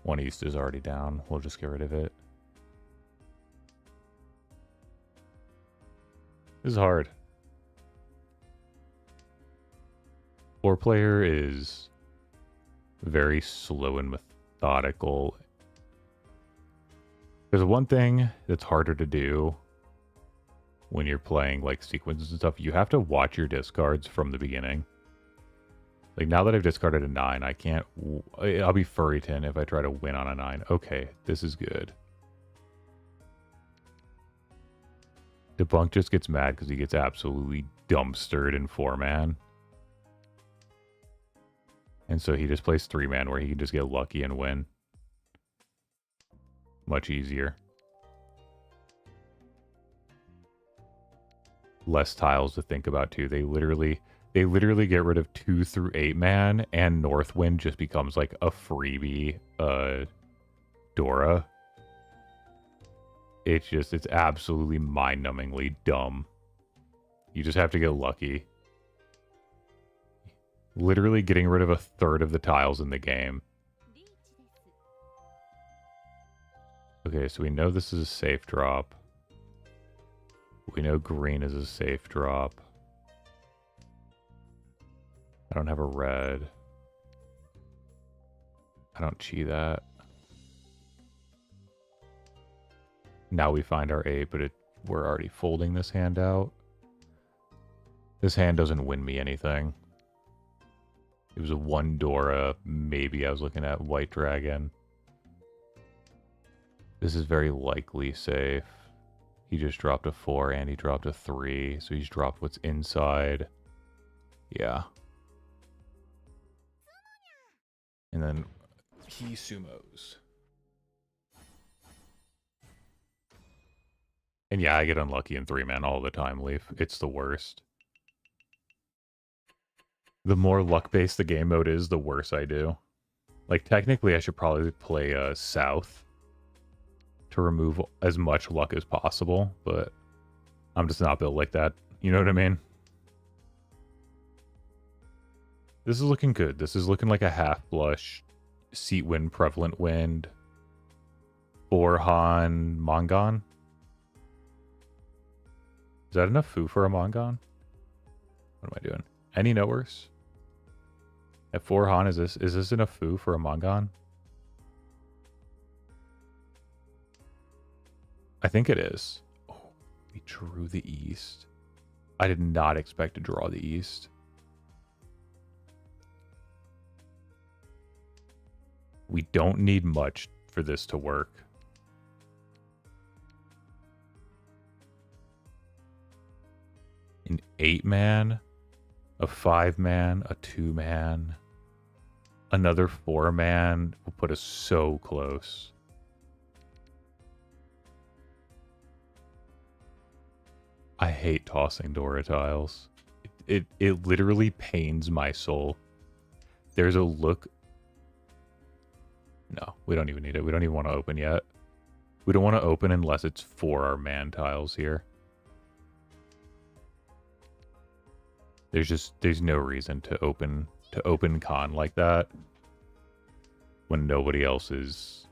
1 east is already down. We'll just get rid of it. This is hard. 4-player is very slow and methodical. There's one thing that's harder to do when you're playing like sequences and stuff. You have to watch your discards from the beginning. Like, now that I've discarded a 9, I can't... I'll be Furryton if I try to win on a 9. Okay, this is good. Debunk just gets mad because he gets absolutely dumpstered in 4-man. And so he just plays 3-man where he can just get lucky and win. Much easier. Less tiles to think about, too. They literally get rid of 2 through 8-man, and Northwind just becomes like a freebie Dora. It's absolutely mind-numbingly dumb. You just have to get lucky. Literally getting rid of a third of the tiles in the game. Okay, so we know this is a safe drop. We know green is a safe drop. I don't have a red. I don't chi that. Now we find our 8, but we're already folding this hand out. This hand doesn't win me anything. It was a 1 Dora. Maybe I was looking at White Dragon. This is very likely safe. He just dropped a 4 and he dropped a 3. So he's dropped what's inside. Yeah. And then he sumos. And yeah, I get unlucky in 3-man all the time, Leaf. It's the worst. The more luck-based the game mode is, the worse I do. Like, technically, I should probably play South to remove as much luck as possible, but I'm just not built like that. You know what I mean? This is looking good. This is looking like a half blush, seat wind, prevalent wind, 4 Han Mongon. Is that enough foo for a Mongon? What am I doing? Any knowers? At 4 Han, is this enough foo for a Mongon? I think it is. Oh, we drew the East. I did not expect to draw the East. We don't need much for this to work. An 8-man, a 5-man, a 2-man, another 4-man will put us so close. I hate tossing Dora tiles. It literally pains my soul. There's a look. No, we don't even need it. We don't even want to open yet. We don't want to open unless it's for our man tiles here. There's no reason to open con like that when nobody else is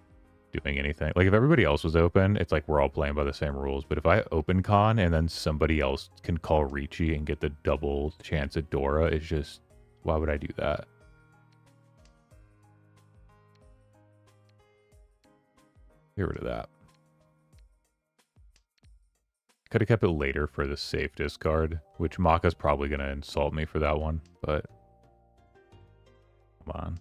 doing anything. Like, if everybody else was open, it's like we're all playing by the same rules. But if I open con and then somebody else can call Riichi and get the double chance at Dora, it's just, why would I do that? Get rid of that. Could have kept it later for the safe discard, which Maka's probably going to insult me for that one, but come on.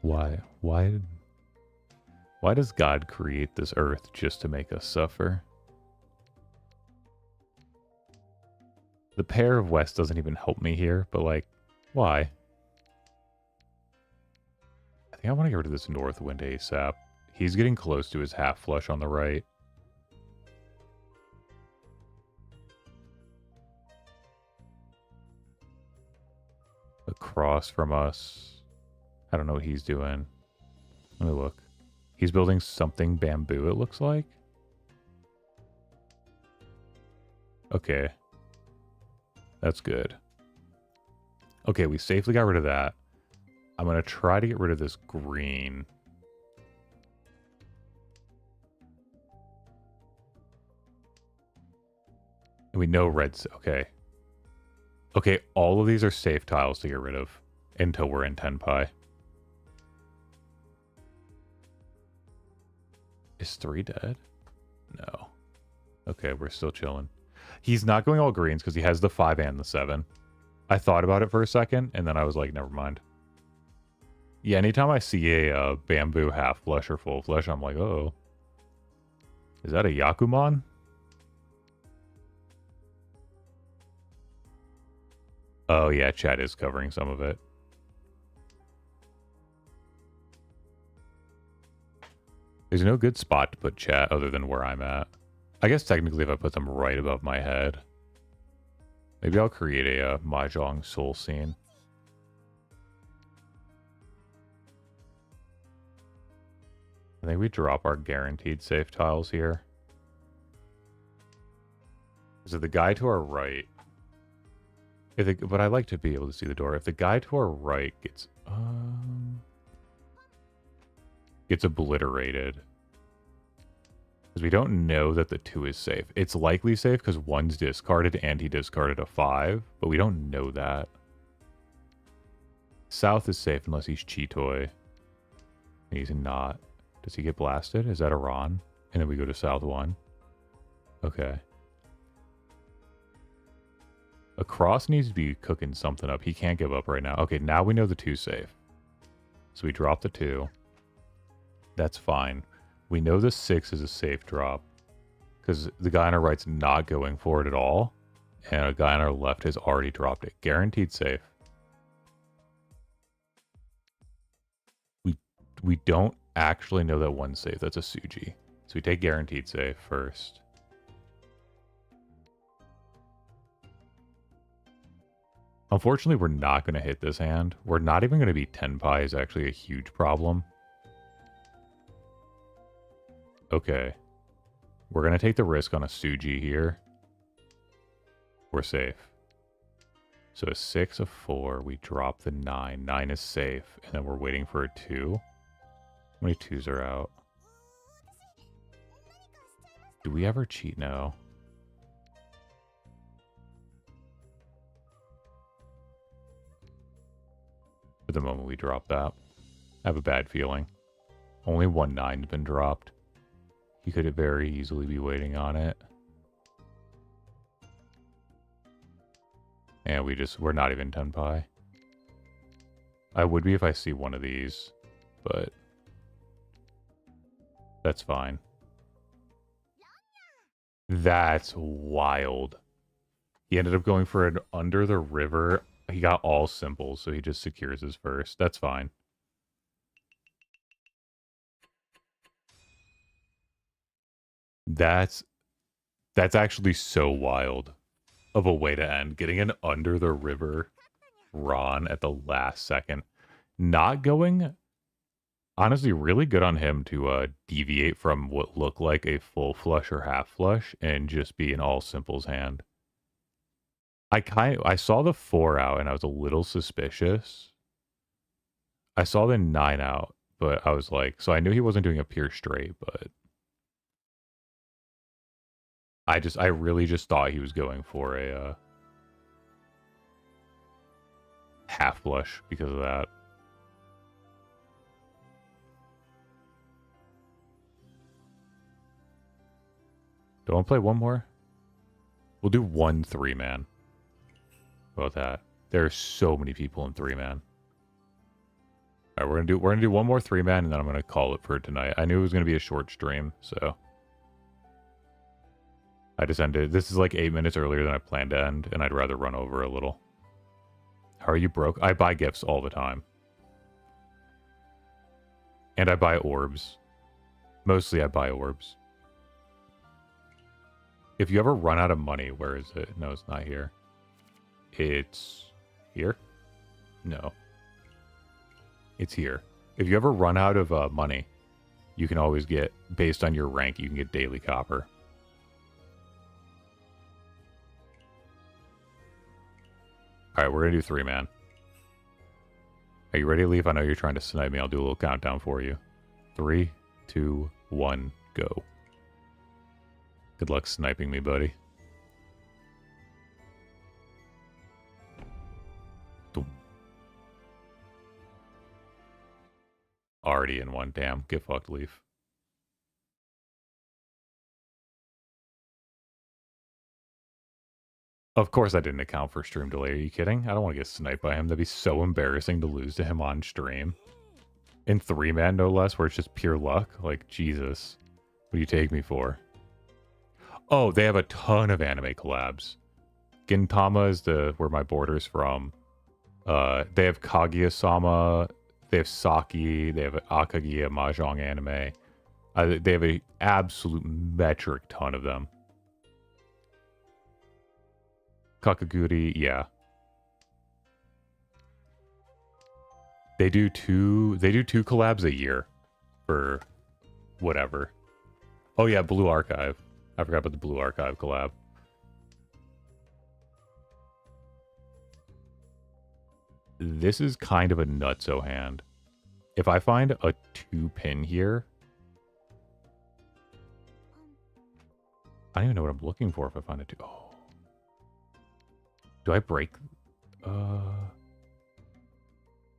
Why does God create this earth just to make us suffer? The pair of West doesn't even help me here, but like, why? I think I want to get rid of this North Wind ASAP. He's getting close to his half flush on the right. Across from us. I don't know what he's doing. Let me look. He's building something bamboo, it looks like. Okay. That's good. Okay, we safely got rid of that. I'm going to try to get rid of this green. And we know red's... Okay. Okay, all of these are safe tiles to get rid of until we're in Tenpai. Is 3 dead? No. Okay, we're still chilling. He's not going all greens because he has the 5 and the 7. I thought about it for a second, and then I was like, never mind. Yeah, anytime I see a bamboo half flush or full flush, I'm like, oh. Is that a Yakuman? Oh yeah, chat is covering some of it. There's no good spot to put chat other than where I'm at. I guess technically if I put them right above my head. Maybe I'll create a Mahjong Soul scene. I think we drop our guaranteed safe tiles here. So the guy to our right... but I like to be able to see the door. If the guy to our right gets obliterated... Because we don't know that the 2 is safe. It's likely safe because 1's discarded and he discarded a 5, but we don't know that. South is safe unless he's Chitoy. He's not. Does he get blasted? Is that Iran? And then we go to South 1. Okay. Across needs to be cooking something up. He can't give up right now. Okay, now we know the 2's safe. So we drop the 2. That's fine. We know the 6 is a safe drop. Because the guy on our right's not going for it at all. And a guy on our left has already dropped it. Guaranteed safe. We don't actually know that 1's safe. That's a Suji. So we take guaranteed safe first. Unfortunately, we're not going to hit this hand. We're not even going to be Tenpai is actually a huge problem. Okay. We're going to take the risk on a Suji here. We're safe. So a 6, a 4, we drop the 9. 9 is safe. And then we're waiting for a 2. How many 2s are out? Do we ever cheat? No. For the moment we drop that. I have a bad feeling. Only 1-9's been dropped. He could very easily be waiting on it. And we're not even 10 pi. I would be if I see one of these, but that's fine. That's wild. He ended up going for an under the river. He got all simples, so he just secures his first. That's fine. That's actually so wild of a way to end. Getting an under the river Ron at the last second. Not going, honestly, really good on him to deviate from what looked like a full flush or half flush and just be an all simples hand. I saw the 4 out and I was a little suspicious. I saw the 9 out, but I was like, so I knew he wasn't doing a pure straight, but I really just thought he was going for a half flush because of that. Do I want to play one more? We'll do 1 3-man. How about that? There are so many people in 3-man. All right, we're gonna do one more 3-man, and then I'm gonna call it for tonight. I knew it was gonna be a short stream, so I just ended. This is like 8 minutes earlier than I planned to end, and I'd rather run over a little. How are you broke? I buy gifts all the time, and I buy orbs. Mostly, I buy orbs. If you ever run out of money, where is it? No, it's not here. It's here? No. It's here. If you ever run out of money, you can always get, based on your rank, you can get daily copper. Alright, we're going to do 3-man. Are you ready to leave? I know you're trying to snipe me. I'll do a little countdown for you. 3, 2, 1, go. Good luck sniping me, buddy. Already in one. Damn. Get fucked, Leaf. Of course I didn't account for stream delay. Are you kidding? I don't want to get sniped by him. That'd be so embarrassing to lose to him on stream. In 3-man, no less, where it's just pure luck. Like, Jesus. What do you take me for? Oh, they have a ton of anime collabs. Gintama is where my border's from. They have Kaguya-sama. They have Saki. They have Akagiya Mahjong anime. They have an absolute metric ton of them. Kakaguri, yeah. They do two collabs a year for whatever. Oh yeah, Blue Archive. I forgot about the Blue Archive collab. This is kind of a nutso hand. If I find a 2-pin here, I don't even know what I'm looking for if I find a 2. Oh. Do I break?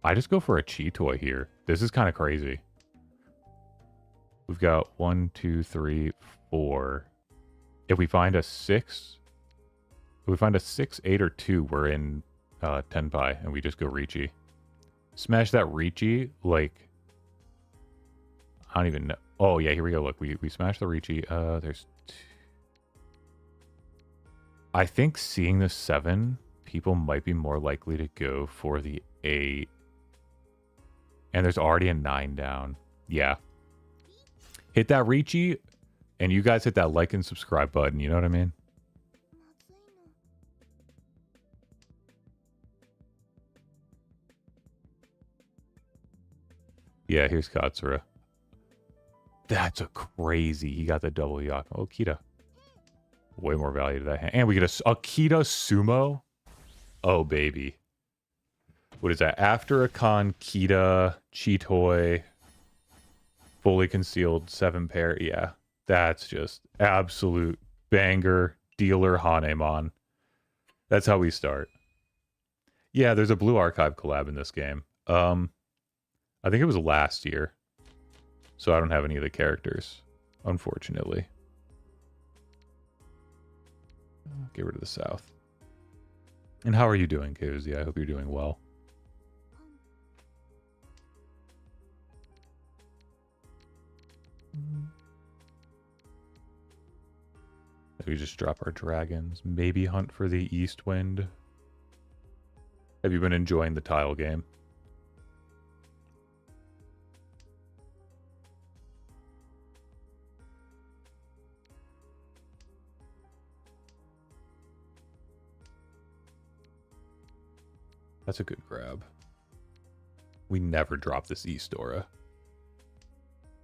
I just go for a chi toy here. This is kind of crazy. We've got 1, 2, 3, 4. If we find a 6, if we find a 6, 8, or 2, we're in 10 pi, and we just go Riichi. Smash that Riichi, like, I don't even know. Oh, yeah, here we go. Look, we smash the Riichi. There's 2. I think seeing the 7, people might be more likely to go for the 8. And there's already a 9 down. Yeah. Hit that Riichi, and you guys hit that like and subscribe button. You know what I mean? Yeah, here's Katsura. That's a crazy. He got the double Yak. Oh, Kita. Way more value to that hand. And we get a Kita Sumo. Oh, baby. What is that? After a con, Kita, Chitoy, fully concealed 7 pair. Yeah, that's just absolute banger dealer Hanemon. That's how we start. Yeah, there's a Blue Archive collab in this game. I think it was last year. So I don't have any of the characters, unfortunately. Get rid of the South. And how are you doing, Cozy? I hope you're doing well. We just drop our dragons. Maybe hunt for the East Wind. Have you been enjoying the tile game? That's a good grab. We never drop this East Aura.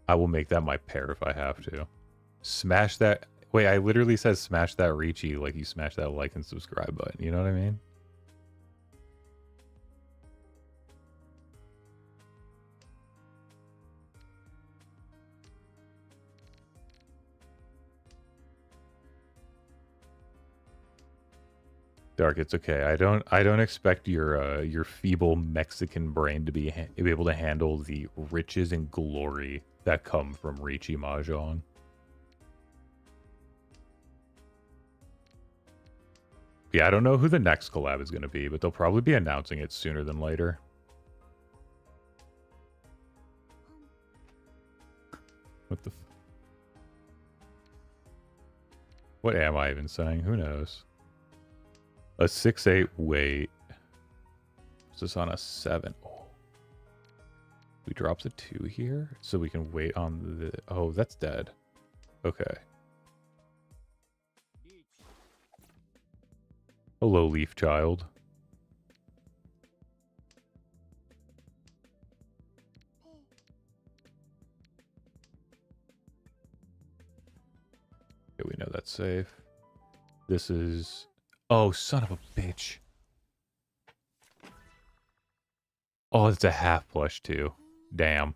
I will make that my pair if I have to. Smash that. Wait, I literally said smash that Riichi like you smash that like and subscribe button. You know what I mean? Dark, it's okay. I don't expect your feeble Mexican brain to be able to handle the riches and glory that come from Riichi Mahjong. Yeah, I don't know who the next collab is going to be, but they'll probably be announcing it sooner than later. What the what am I even saying? Who knows? A 6-8 wait. Is this on a 7? Oh. We drop the 2 here, so we can wait on the... Oh, that's dead. Okay. Hello, Leaf Child. Okay, we know that's safe. This is... Oh, son of a bitch. Oh, it's a half flush too. Damn.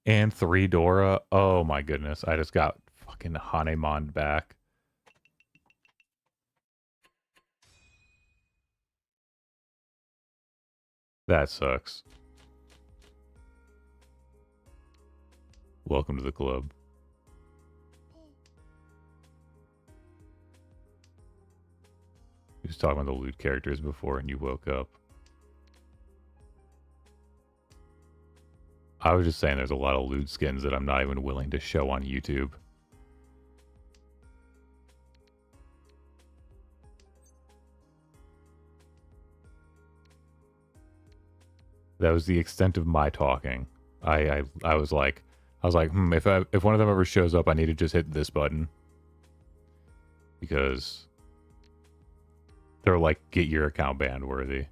And 3 Dora. Oh my goodness. I just got fucking Hanemon back. That sucks. Welcome to the club. He was talking about the loot characters before and you woke up. I was just saying there's a lot of loot skins that I'm not even willing to show on YouTube. That was the extent of my talking. I was like, if one of them ever shows up, I need to just hit this button. Because they're like, get your account banned worthy.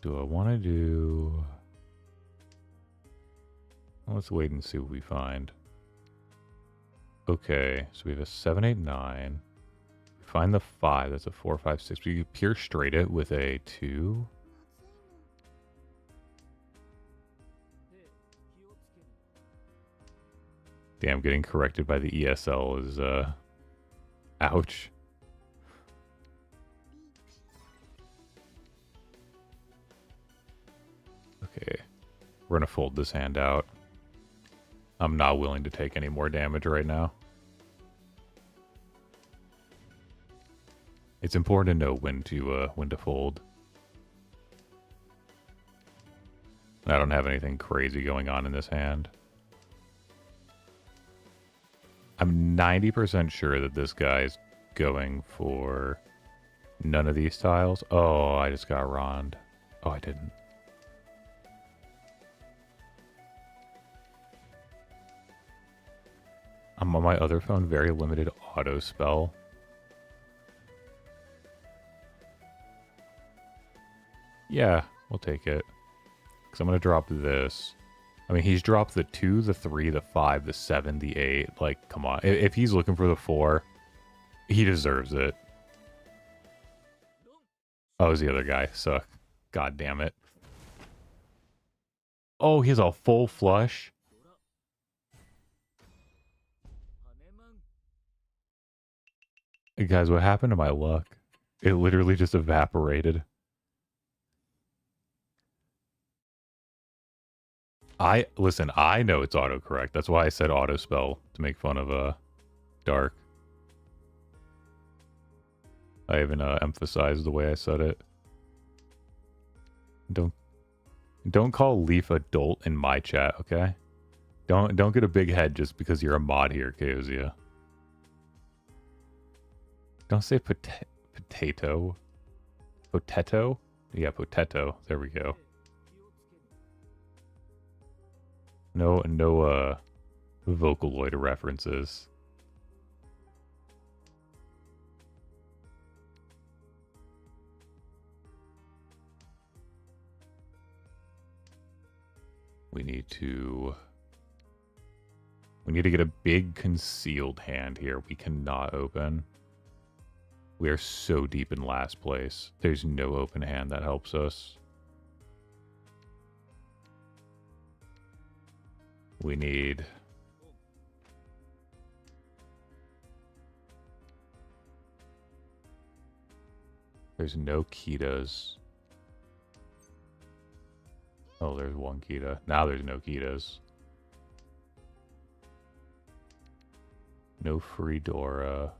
Do I want to do... Let's wait and see what we find. Okay, so we have a 7, 8, 9. Find the 5. That's a 4, 5, 6. We pierce straight it with a 2. Damn, getting corrected by the ESL is, ouch. Okay, we're gonna fold this hand out. I'm not willing to take any more damage right now. It's important to know when to fold. I don't have anything crazy going on in this hand. I'm 90% sure that this guy's going for none of these tiles. Oh, I just got Rond. Oh, I didn't. I'm on my other phone, very limited auto spell. Yeah, we'll take it. Because I'm going to drop this. I mean, he's dropped the 2, the 3, the 5, the 7, the 8. Like, come on. If he's looking for the 4, he deserves it. Oh, it's the other guy. Suck. God damn it. Oh, he has a full flush. Guys, what happened to my luck? It literally just evaporated. Listen, I know it's autocorrect. That's why I said auto spell to make fun of Dark. I even emphasized the way I said it. Don't call Leaf adult in my chat, okay? Don't get a big head just because you're a mod here, Kaozia. Don't say potato. Potato? Yeah, potato. There we go. No Vocaloid references. We need to get a big concealed hand here. We cannot open. We are so deep in last place. There's no open hand that helps us. We need... There's no Kitas. Oh, there's one Kita. Now there's no Kitas. No free Dora.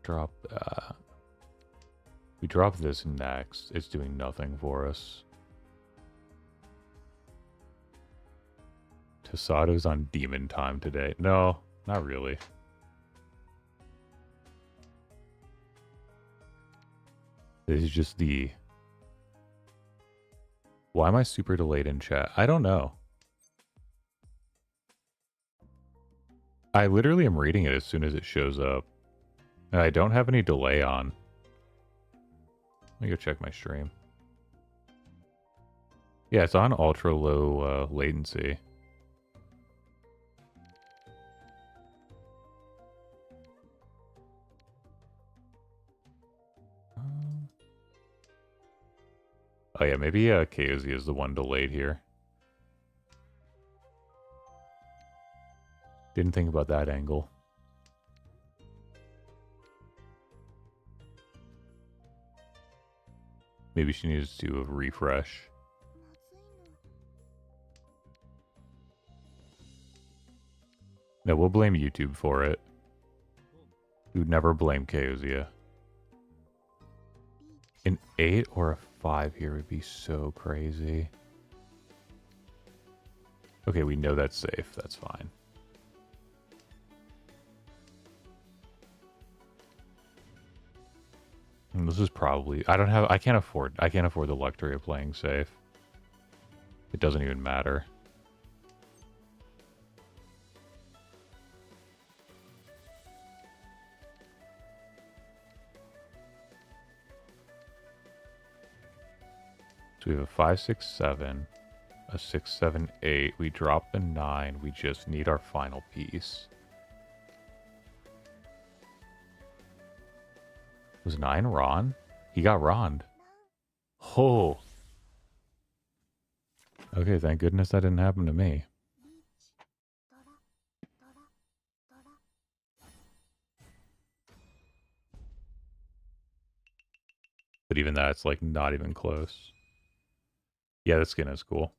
Drop that. We drop this next. It's doing nothing for us. Tassado's on demon time today. No, not really. This is just the... Why am I super delayed in chat? I don't know. I literally am reading it as soon as it shows up. And I don't have any delay on. Let me go check my stream. Yeah, it's on ultra low latency. Oh yeah, maybe Kaozi is the one delayed here. Didn't think about that angle. Maybe she needs to do a refresh. No, we'll blame YouTube for it. We would never blame Kaozia. An 8 or a 5 here would be so crazy. Okay, we know that's safe. That's fine. And this is probably... I can't afford the luxury of playing safe. It doesn't even matter. So we have a 5, 6, 7, a 6, 7, 8. We drop the 9. We just need our final piece. Was 9 Ron? He got Ron'd. Oh. Okay, thank goodness that didn't happen to me. But even that's like not even close. Yeah, the skin is cool.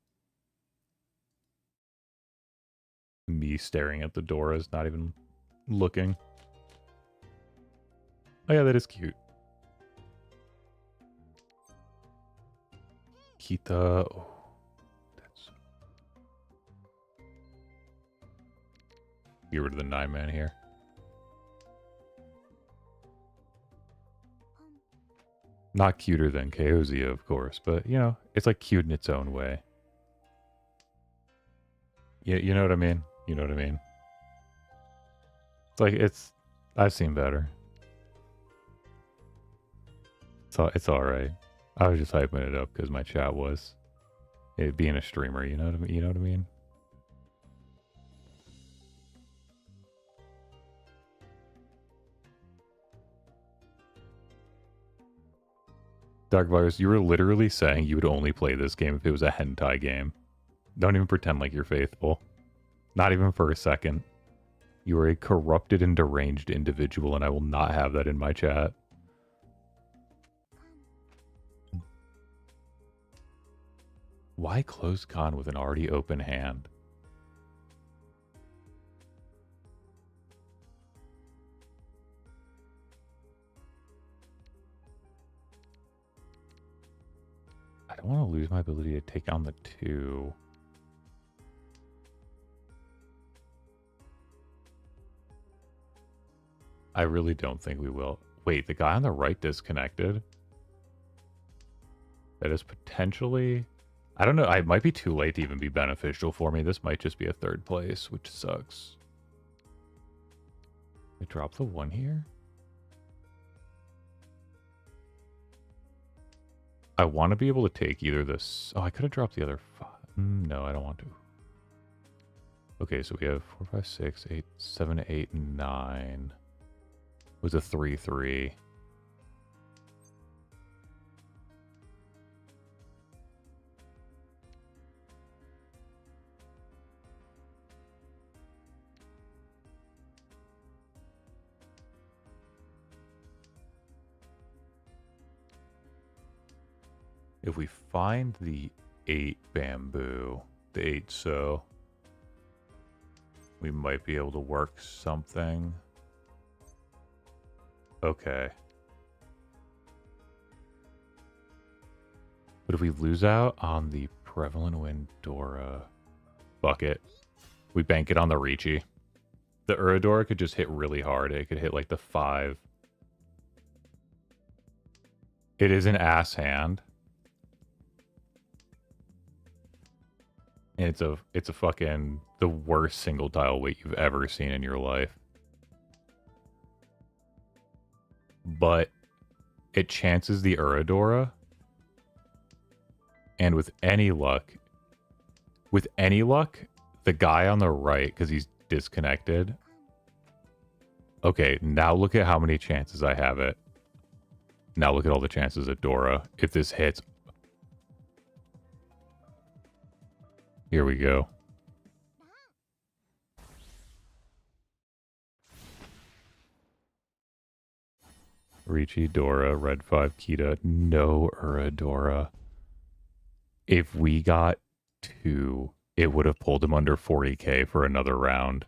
Me staring at the door is not even looking. Oh yeah, that is cute. Kita. Oh, that's... Get rid of the 9-man here. Not cuter than Kaozia, of course, but, you know, it's like cute in its own way. Yeah, you know what I mean? You know what I mean? It's like, I've seen better. It's alright. I was just hyping it up because my chat was. It being a streamer, you know what I mean? You know what I mean? Dark Virus, you were literally saying you would only play this game if it was a hentai game. Don't even pretend like you're faithful. Not even for a second. You are a corrupted and deranged individual, and I will not have that in my chat. Why close con with an already open hand? I don't want to lose my ability to take on the 2. I really don't think we will. Wait, the guy on the right disconnected? That is potentially... I don't know. It might be too late to even be beneficial for me. This might just be a 3rd place, which sucks. I drop the 1 here? I want to be able to take either this... Oh, I could have dropped the other 5. No, I don't want to. Okay, so we have 4, 5, 6, 8, 7, 8, 9. Was a 3, 3. If we find the 8 bamboo, the 8 so, we might be able to work something. Okay. But if we lose out on the prevalent wind Dora bucket, we bank it on the Riichi. The Uradora could just hit really hard. It could hit like the 5. It is an ass hand. And it's a fucking the worst single tile weight you've ever seen in your life. But it chances the Uradora. And with any luck, the guy on the right, because he's disconnected. Okay, now look at how many chances I have it. Now look at all the chances at Dora. If this hits... Here we go. Riichi, Dora, red 5, Kita. No Uradora. If we got 2, it would have pulled him under 40k for another round.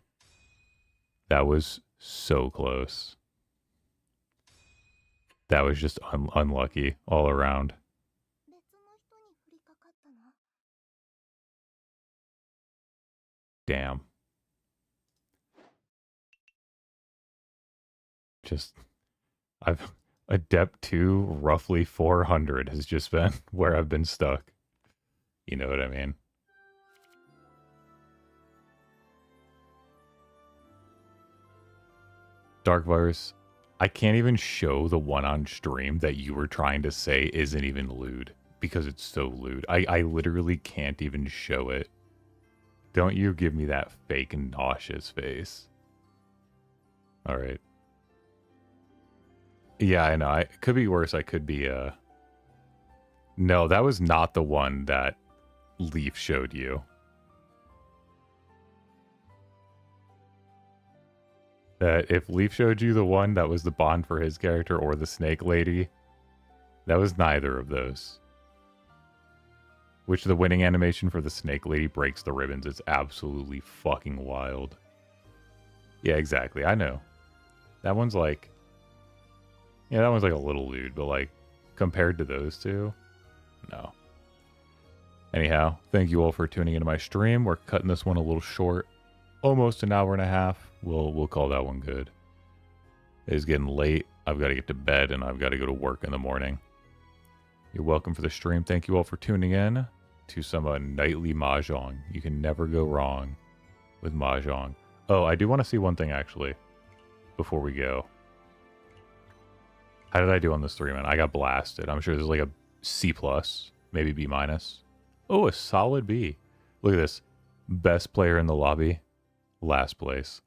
That was so close. That was just unlucky all around. Damn. Just... I've... Adept 2, roughly 400 has just been where I've been stuck. You know what I mean? Dark Virus, I can't even show the one on stream that you were trying to say isn't even lewd because it's so lewd. I literally can't even show it. Don't you give me that fake nauseous face. Alright. Yeah, I know. It could be worse. I could be, No, that was not the one that Leaf showed you. That if Leaf showed you the one that was the bond for his character or the snake lady, that was neither of those. Which the winning animation for the snake lady breaks the ribbons. It's absolutely fucking wild. Yeah, exactly. I know. That one's like... Yeah, that one's like a little lewd, but like, compared to those two, no. Anyhow, thank you all for tuning into my stream. We're cutting this one a little short. Almost an hour and a half. We'll call that one good. It is getting late. I've got to get to bed, and I've got to go to work in the morning. You're welcome for the stream. Thank you all for tuning in to some nightly Mahjong. You can never go wrong with Mahjong. Oh, I do want to see one thing, actually, before we go. How did I do on this 3-man? I got blasted. I'm sure there's like a C+, maybe B-. Oh, a solid B. Look at this. Best player in the lobby. Last place.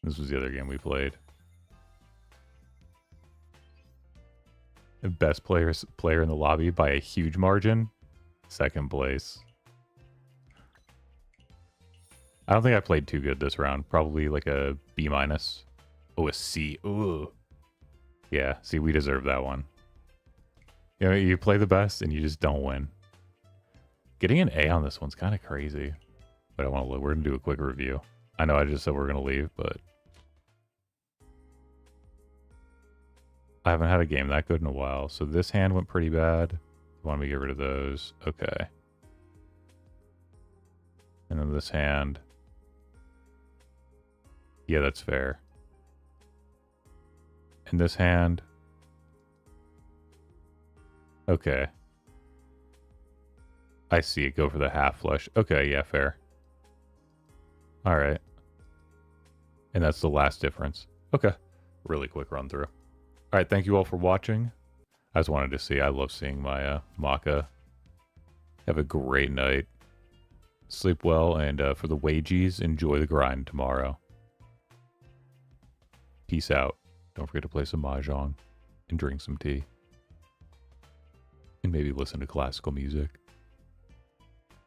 This was the other game we played. Best player in the lobby by a huge margin. Second place. I don't think I played too good this round. Probably like a B minus. Oh, a C. Ooh. Yeah, see, we deserve that one. You know, you play the best and you just don't win. Getting an A on this one's kind of crazy. But I want to look. We're going to do a quick review. I know I just said we're going to leave, but I haven't had a game that good in a while. So this hand went pretty bad. Want me to get rid of those? Okay. And then this hand. Yeah, that's fair. And this hand. Okay. I see it. Go for the half flush. Okay, yeah, fair. All right. And that's the last difference. Okay. Really quick run through. All right, thank you all for watching. I just wanted to see. I love seeing my Maka. Have a great night. Sleep well, and for the wages, enjoy the grind tomorrow. Peace out. Don't forget to play some Mahjong and drink some tea. And maybe listen to classical music.